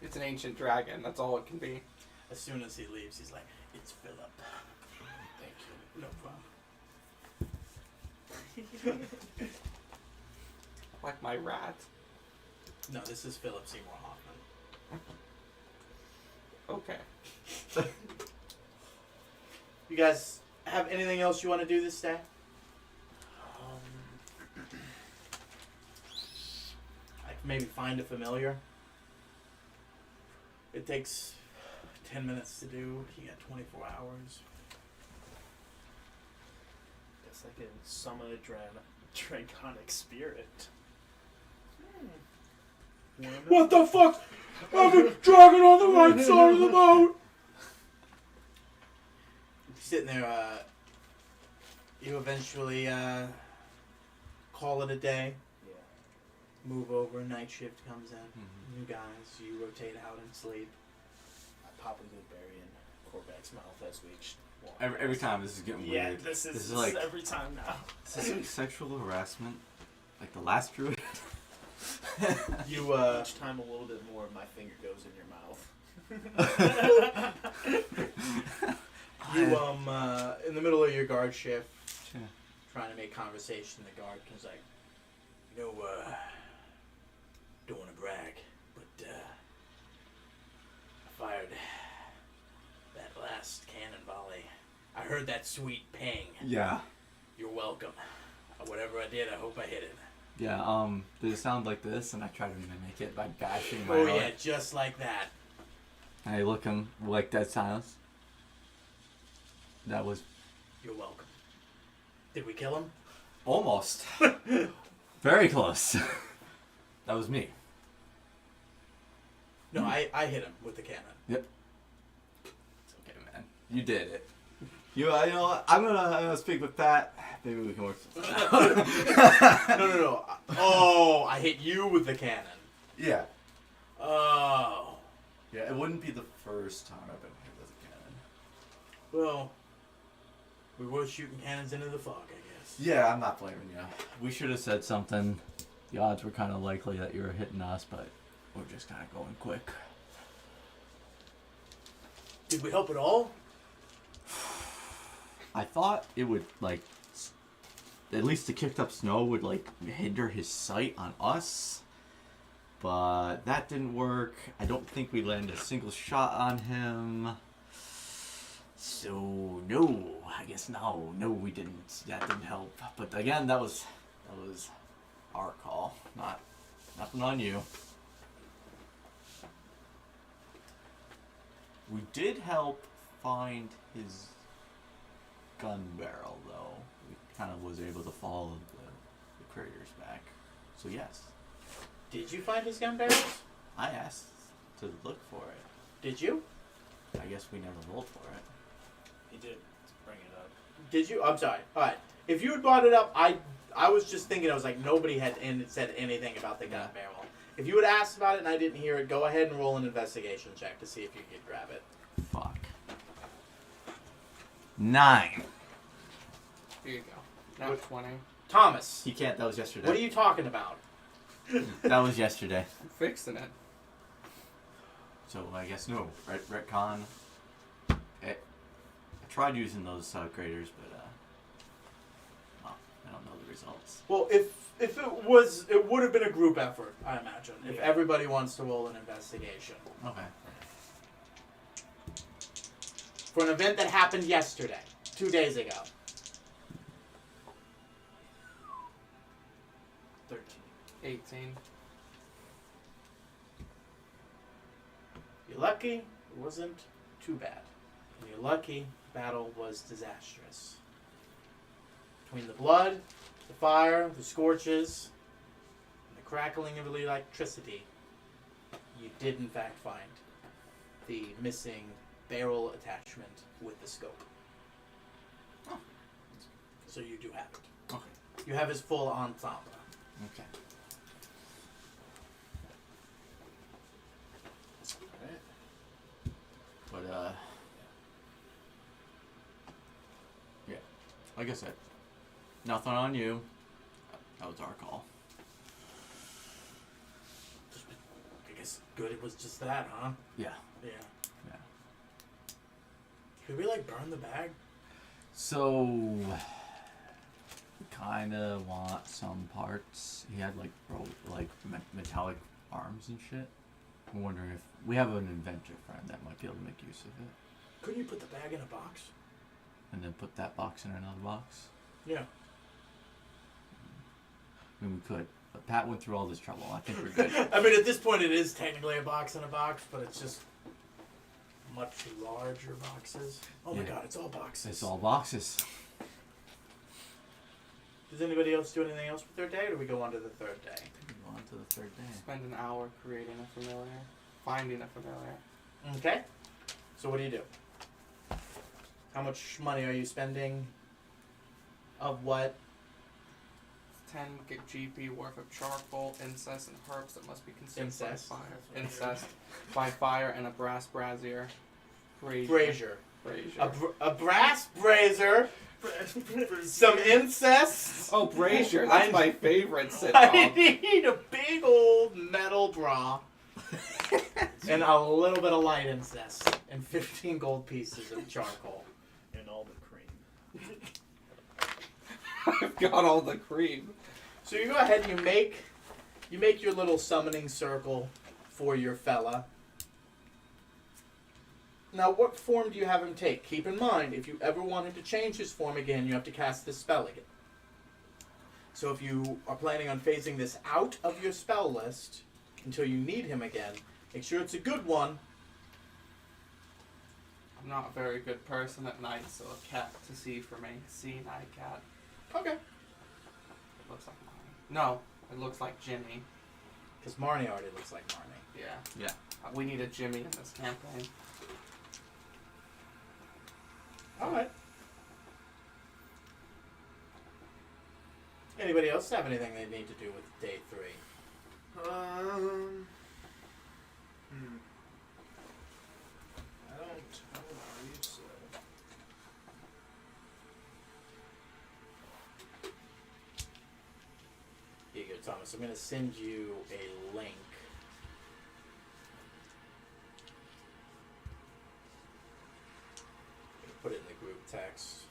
It's an ancient dragon. That's all it can be. As soon as he leaves, he's like, "It's Philip." Thank you. No problem. Like my rat. No, this is Philip Seymour Hoffman. Okay. You guys have anything else you want to do this day? Like maybe find a familiar. It takes 10 minutes to do. You got 24 hours. Guess I can summon a draconic spirit. What the fuck? I'm a dragon on the right side of the boat. Sitting there, you eventually call it a day. Yeah. Move over, night shift comes in. New guys, you rotate out and sleep. I pop a good berry in Corvac's mouth as we walk. Every time this is getting Yeah, weird. this is like every time now. Is this like sexual harassment? Like the last druid? You Each time a little bit more of my finger goes in your mouth. You in the middle of your guard shift, Yeah. trying to make conversation. The guard comes like, don't want to brag, but I fired that last cannon volley. I heard that sweet ping. Yeah. You're welcome. Whatever I did, I hope I hit it. Yeah, did it sound like this? And I try to mimic it by bashing my Oh heart. yeah, just like that. I look him like dead silence. That was You're welcome. Did we kill him? almost. Very close. That was me. No, I hit him with the cannon. Yep. It's okay, man. You did it. You know what? I'm gonna speak with Pat. Maybe we can work something out. No. Oh, I hit you with the cannon. Yeah. Oh. Yeah, it wouldn't be the first time I've been hit with a cannon. Well, we were shooting cannons into the fog, I guess. Yeah, I'm not blaming you. We should have said something. The odds were kind of likely that you were hitting us, but we're just kind of going quick. Did we help at all? I thought it would, like, at least the kicked up snow would, like, hinder his sight on us. But that didn't work. I don't think we landed a single shot on him. So, no. I guess no. No, we didn't. That didn't help. But again, that was our call. Nothing on you. We did help find his gun barrel, though. We kind of was able to follow the craters back. So yes, Did you find his gun barrels? I asked to look for it. Did you? I guess we never rolled for it. He did bring it up. Did you? I'm sorry. All right. If you had brought it up, I was just thinking. I was like, nobody had said anything about the gun barrel. If you had asked about it and I didn't hear it, go ahead and roll an investigation check to see if you could grab it. Fuck. 9. Here you go. Now 20. Thomas, You can't. That was yesterday. what are you talking about? That was yesterday. I'm fixing it. So I guess no. Retcon. I tried using those graders, but well, I don't know the results. Well, if it would have been a group effort, I imagine. If everybody wants to roll an investigation Okay. for an event that happened yesterday, 2 days ago. 13. 18. You're lucky, it wasn't too bad. And you're lucky, the battle was disastrous. Between the blood, the fire, the scorches, and the crackling of the electricity, you did in fact find the missing barrel attachment with the scope. Oh. So you do have it. Okay. You have his full ensemble. Okay. Alright. But yeah. Like I said, nothing on you. That was our call. I guess good it was just that, huh? Yeah. Yeah. Yeah. Could we burn the bag? So we kind of want some parts. He had metallic arms and shit. I'm wondering if we have an inventor friend that might be able to make use of it, Couldn't you put the bag in a box? and then put that box in another box. Yeah. I mean, we could, but Pat went through all this trouble. I think we're good. I mean, at this point, it is technically a box in a box, but it's just much larger boxes. Oh my Yeah. god, it's all boxes. It's all boxes. Does anybody else do anything else with their day, or do we go on to the third day? We go on to the third day. Spend an hour creating a familiar. Finding a familiar. Okay. So what do you do? How much money are you spending? Of what? 10 GP worth of charcoal, incest, and herbs that must be consumed Incest. by fire. Incest by fire and a brass brazier. Brazier. Brazier. A brass brazier. Some incest. Oh, brazier. That's I- my favorite I sitcom. need a big old metal bra. And a little bit of light incest. And 15 gold pieces of charcoal. I've got all the cream. So you go ahead and you make your little summoning circle for your fella. Now, what form do you have him take? Keep in mind, if you ever want him to change his form again, you have to cast this spell again. So if you are planning on phasing this out of your spell list until you need him again, make sure it's a good one. I'm not a very good person at night, so a cat to see for me. Seeing-eye cat. Okay. It looks like Marnie. No, it looks like Jimmy. Because Marnie already looks like Marnie. Yeah. Yeah. We need a Jimmy in this campaign. Alright. Anybody else have anything they need to do with day 3? I don't believe so. Here you go, Thomas. I'm going to send you a link. Put it in the group text.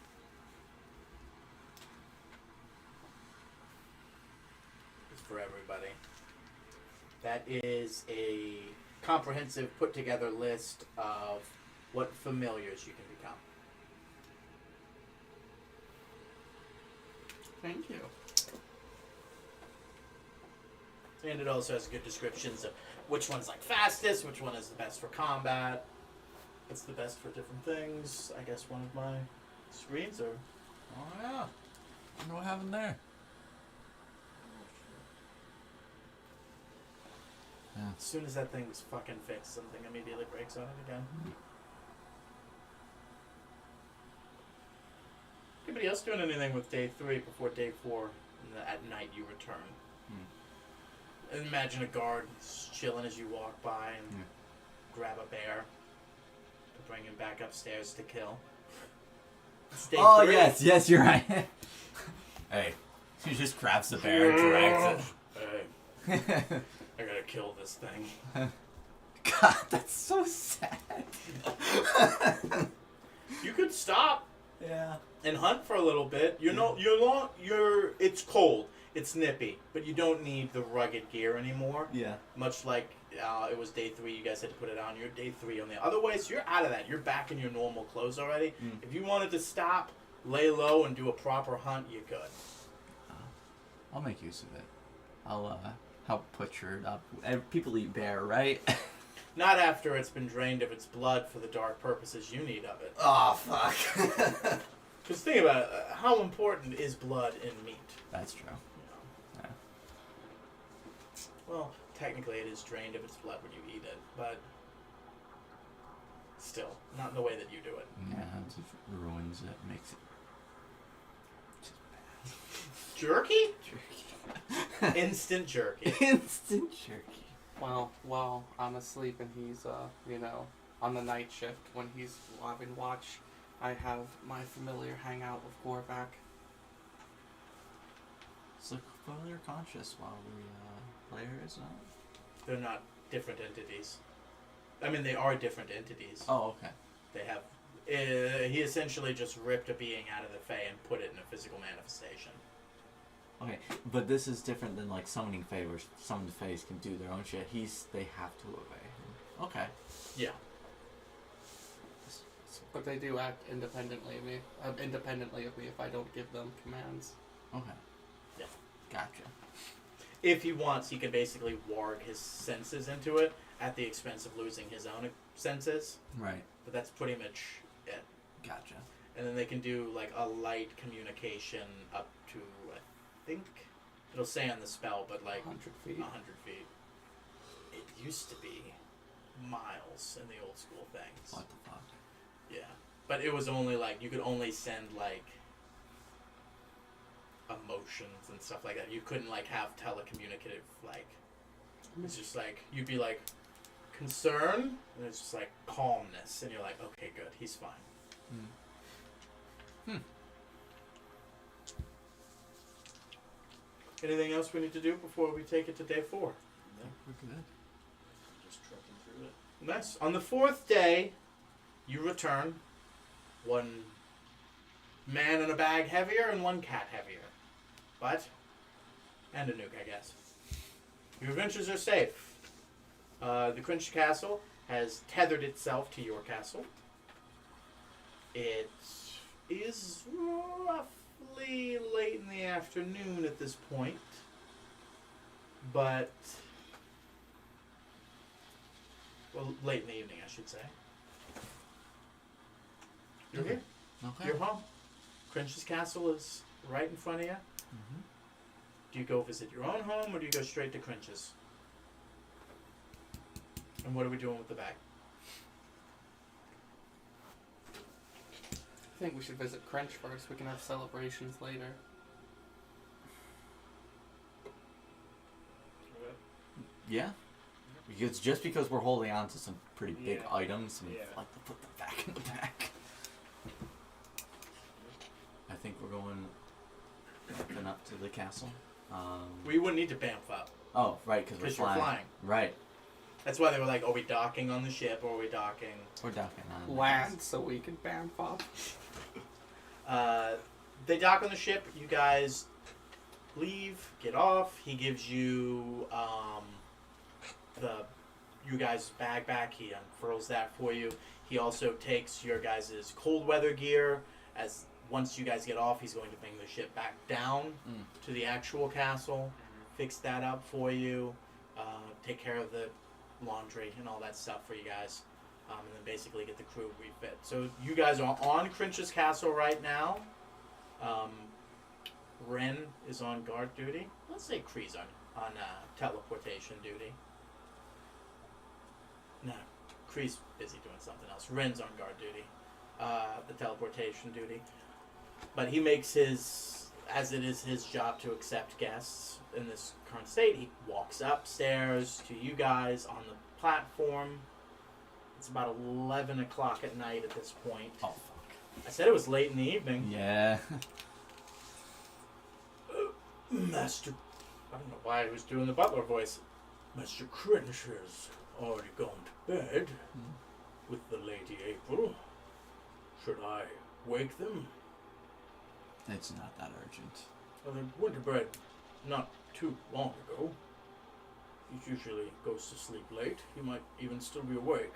It's for everybody. That is a comprehensive, put-together list of what familiars you can become. Thank you. And it also has good descriptions of which one's like fastest, which one is the best for combat, what's the best for different things. I guess one of my screens are... Oh yeah. I wonder what happened there. Yeah. As soon as that thing was fucking fixed, something immediately breaks on it again. Anybody else doing anything with day 3 before day 4 at night you return? And imagine a guard chilling as you walk by and grab a bear to bring him back upstairs to kill. It's day 3. yes, you're right. Hey, he just grabs the bear and drags Hey, I gotta kill this thing. it. God, that's so sad. You could stop Yeah. and hunt for a little bit. It's cold, it's nippy, but you don't need the rugged gear anymore. Yeah. Much like it was day 3, you guys had to put it on. You're day 3 on the otherwise. You're out of that. You're back in your normal clothes already. If you wanted to stop, lay low, and do a proper hunt, you could. I'll make use of it. I'll help butcher it up. People eat bear, right? Not after it's been drained of its blood for the dark purposes you need of it. Oh fuck. Because think about it, how important is blood in meat? That's true. You know? Yeah. Well, technically it is drained of its blood when you eat it, but still, not in the way that you do it. Yeah, it just ruins it, makes it Jerky? jerky. Instant jerky. Instant jerky. Well, while I'm asleep and he's, on the night shift when he's having watch, I have my familiar hang out with Gorvac. So familiar conscious while the player is not. They're not different entities. I mean, they are different entities. Oh, okay. They have... he essentially just ripped a being out of the Fae and put it in a physical manifestation. Okay, but this is different than like summoning favors. Summoned fays can do their own shit. They have to obey him. Okay. Yeah. But they do act independently of me if I don't give them commands. Okay. Yeah. Gotcha. If he wants, he can basically warg his senses into it at the expense of losing his own senses. Right. But that's pretty much it. Gotcha. And then they can do like a light communication up to, I think, it'll say on the spell, but like 100 feet. 100 feet. It used to be miles in the old school things. What the fuck? Yeah. But it was only like, you could only send like emotions and stuff like that. You couldn't like have telecommunicative, like, it's just like, you'd be like, concern, and it's just like calmness, and you're like, okay, good, he's fine. Anything else we need to do before we take it to day 4? Yeah, we're good. Just trucking through it. Nice. On the 4th day, you return. One man in a bag heavier and one cat heavier. But, and a nuke, I guess. Your adventures are safe. The Cringe Castle has tethered itself to your castle. It is roughly late in the afternoon at this point. But, well, late in the evening, I should say. You're here. Okay. You're home. Cringe's Castle is right in front of you. Mm-hmm. Do you go visit your own home, or do you go straight to Cringe's? And what are we doing with the bag? I think we should visit Crunch first. We can have celebrations later. Yeah. Because just because we're holding on to some pretty big Yeah. items, we'd Yeah. like to put them back in the back. I think we're going up to the castle. We wouldn't need to bamf up, Oh, right, because we're because you're flying. flying. Right. That's why they were like, are we docking on the ship, or are we docking... We're docking on Land so we can bamf up. They dock on the ship. You guys leave, get off. He gives you you guys' bag back. He unfurls that for you. He also takes your guys' cold weather gear. As once you guys get off, he's going to bring the ship back down to the actual castle, fix that up for you, take care of the laundry and all that stuff for you guys. And then basically get the crew refit. So you guys are on Crinch's Castle right now. Ren is on guard duty. Let's say Kree's on teleportation duty. No, Kree's busy doing something else. Ren's on guard duty. The teleportation duty. But he makes as it is his job to accept guests in this current state, he walks upstairs to you guys on the platform. It's about 11 o'clock at night at this point. Oh, fuck. I said it was late in the evening. Yeah. Master, I don't know why he was doing the butler voice. Master Cringe has already gone to bed with the Lady April. Should I wake them? It's not that urgent. Well, they went to bed not too long ago. He usually goes to sleep late. He might even still be awake.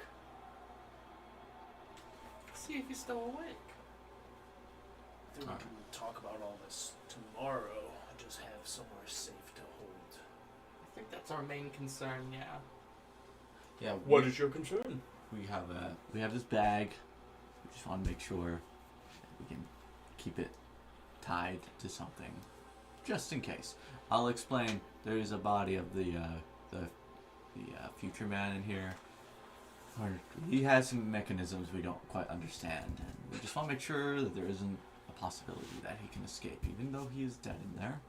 See if he's still awake. I think we can talk about all this tomorrow. I just have somewhere safe to hold. I think that's our main concern, yeah. Yeah. What is your concern? We have this bag. We just want to make sure that we can keep it tied to something, just in case. I'll explain. There is a body of the future man in here. He has some mechanisms we don't quite understand, and we just want to make sure that there isn't a possibility that he can escape, even though he is dead in there.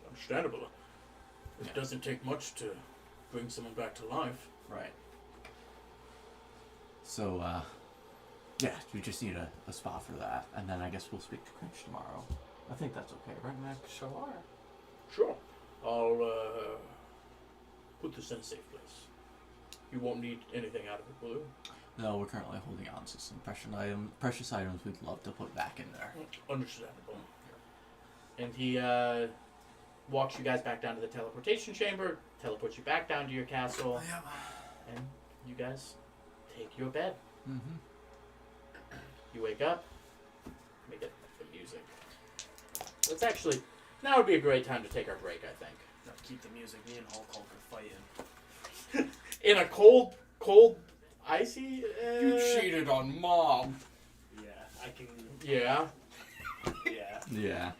Understandable. It Yeah. doesn't take much to bring someone back to life. Right. So, yeah, we just need a spot for that, and then I guess we'll speak to Cringe tomorrow. I think that's okay, right, Mac? Sure. Sure. I'll put this in a safe place. You won't need anything out of it, will you? No, we're currently holding on to some precious items we'd love to put back in there. Understandable. And he walks you guys back down to the teleportation chamber, teleports you back down to your castle, and you guys take your bed. Mm-hmm. You wake up. Let me get the music. Let's actually... Now would be a great time to take our break, I think. Now keep the music. Me and Hulk are fighting. In a cold, icy... You cheated on Mom. Yeah, I can. Yeah. Yeah, Yeah.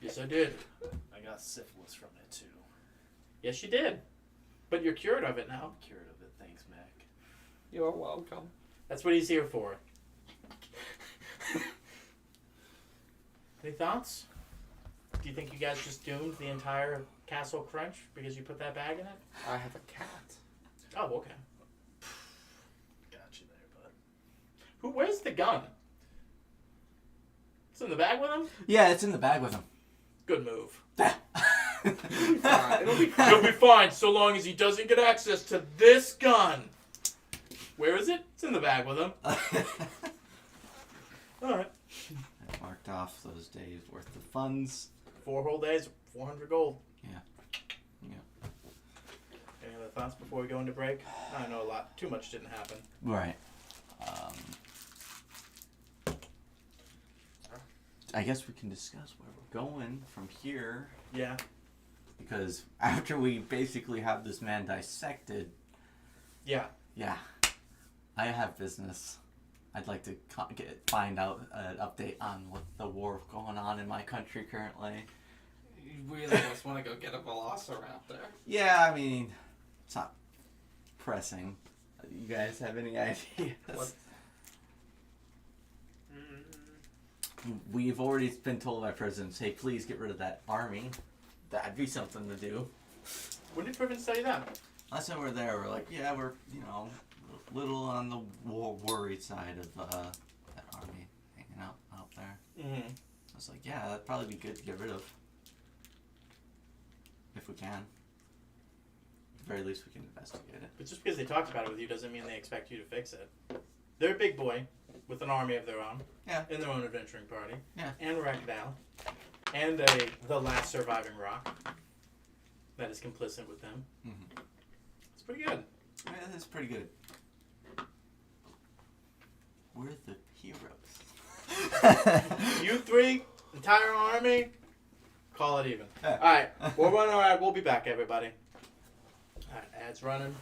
Yes, I did. I got syphilis from it too. Yes, you did. But you're cured of it now. I'm cured of it. Thanks, Mac. You're welcome. That's what he's here for. Any thoughts? Do you think you guys just doomed the entire Castle Crunch because you put that bag in it? I have a cat. Oh, okay. Got you there, bud. Where's the gun? It's in the bag with him? Yeah, it's in the bag with him. Good move. It'll be fine. You'll be fine so long as he doesn't get access to this gun. Where is it? It's in the bag with him. Alright. Marked off those days worth of funds. 4 whole days, 400 gold. Yeah. Any other thoughts before we go into break? I know a lot. Too much didn't happen. Right. I guess we can discuss where we're going from here. Yeah. Because after we basically have this man dissected, Yeah. I have business. I'd like to find out an update on what the war going on in my country currently. You really just want to go get a Velociraptor. Yeah, I mean, it's not pressing. You guys have any ideas? What? We've already been told by presidents, hey, please get rid of that army. That'd be something to do. When did Priven say that? Last time we were there, we're like, yeah, we're, a little on the worried side of that army hanging out there. Mm-hmm. I was like, yeah, that'd probably be good to get rid of. If we can. At the very least, we can investigate it. But just because they talked about it with you doesn't mean they expect you to fix it. They're a big boy with an army of their own. Yeah. And their own adventuring party. Yeah. And Rakdal. And the last surviving rock that is complicit with them. Mm-hmm. It's pretty good. Yeah, that's pretty good. We're the heroes. You three, entire army, call it even. Yeah. Alright, we'll run our ad. We'll be back, everybody. Alright, ad's running.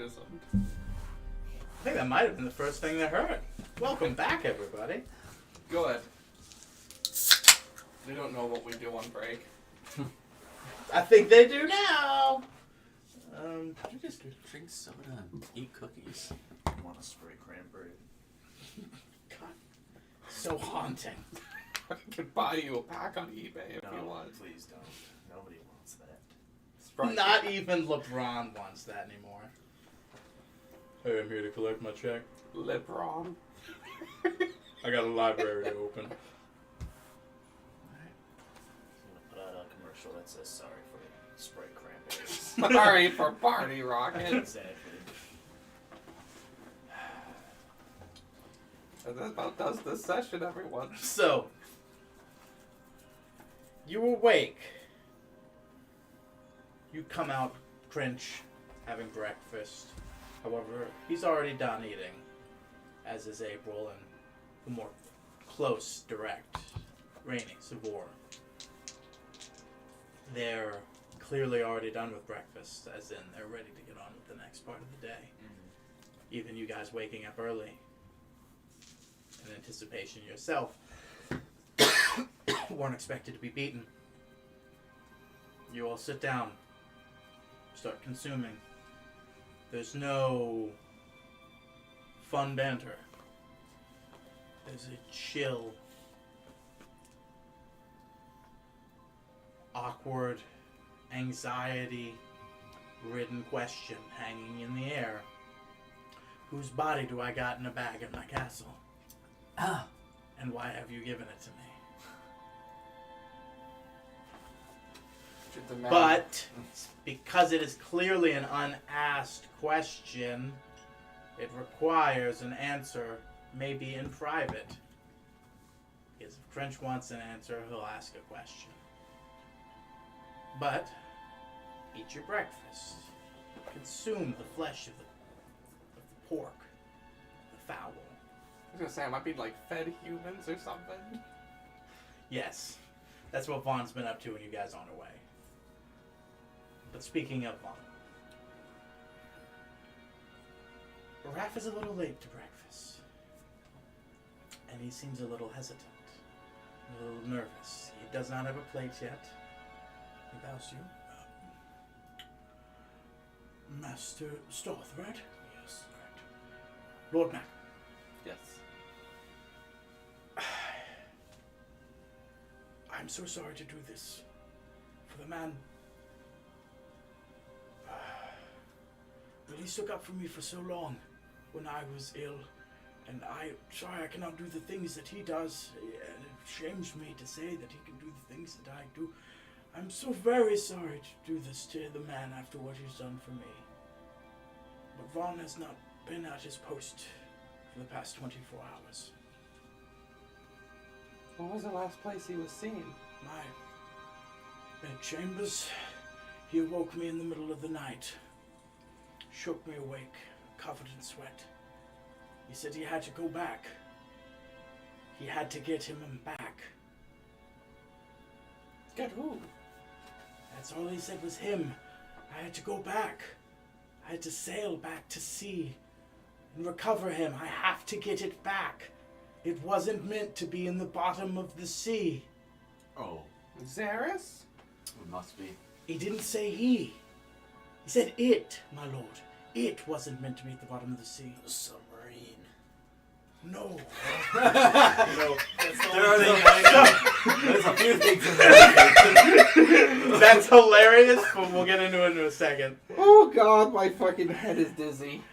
isn't. I think that might have been the first thing they heard. Welcome back, everybody. Good. They don't know what we do on break. I think they do now. You just Drink soda and eat cookies. I want to spray cranberry. God, so haunting. I can buy you a pack on eBay if No, you want. please don't. Nobody wants that. Sprite. Not even LeBron wants that anymore. Hey, I'm here to collect my check. LeBron. I got a library to open. I'm gonna put out a commercial that says sorry for spray cranberries. Sorry for Party Rocket. Exactly. And that about does this session, everyone. So, you awake. You come out, Crinch, having breakfast. However, he's already done eating, as is April and the more close, direct, Rainy, Savor. They're clearly already done with breakfast, as in they're ready to get on with the next part of the day. Even you guys waking up early, in anticipation yourself, weren't expected to be beaten. You all sit down, start consuming. There's no fun banter. There's a chill, awkward, anxiety-ridden question hanging in the air. Whose body do I got in a bag in my castle? Ah, And why have you given it to me? Should the man- But because it is clearly an unasked question, it requires an answer, maybe in private. Because if Crinch wants an answer, he'll ask a question. But eat your breakfast. Consume the flesh of the pork, the fowl. I was gonna say I might be like fed humans or something. Yes, that's what Vaughn's been up to when you guys aren't away. But speaking of Vaughn, Raph is a little late to breakfast, and he seems a little hesitant, a little nervous. He does not have a plate yet. He bows to you. Master Stoth, right? Yes, right. Lord Mac. Yes. I'm so sorry to do this. For the man really stuck up for me for so long when I was ill. And I'm sorry I cannot do the things that he does. And it shames me to say that he can do the things that I do. I'm so very sorry to do this to the man after what he's done for me. But Vaughn has not been at his post for the past 24 hours. What was the last place he was seen? My bedchambers. He awoke me in the middle of the night, shook me awake, covered in sweat. He said he had to go back. He had to get him back. Get who? That's all he said was him. I had to go back. I had to sail back to sea and recover him. I have to get it back. It wasn't meant to be in the bottom of the sea. oh, Xeris? it must be. He didn't say he. He said it, my lord. It wasn't meant to be at the bottom of the sea. A submarine. No. No, that's the There only are thing I know. There's a few things in there. That's hilarious, but we'll get into it in a second. Oh god, my fucking head is dizzy.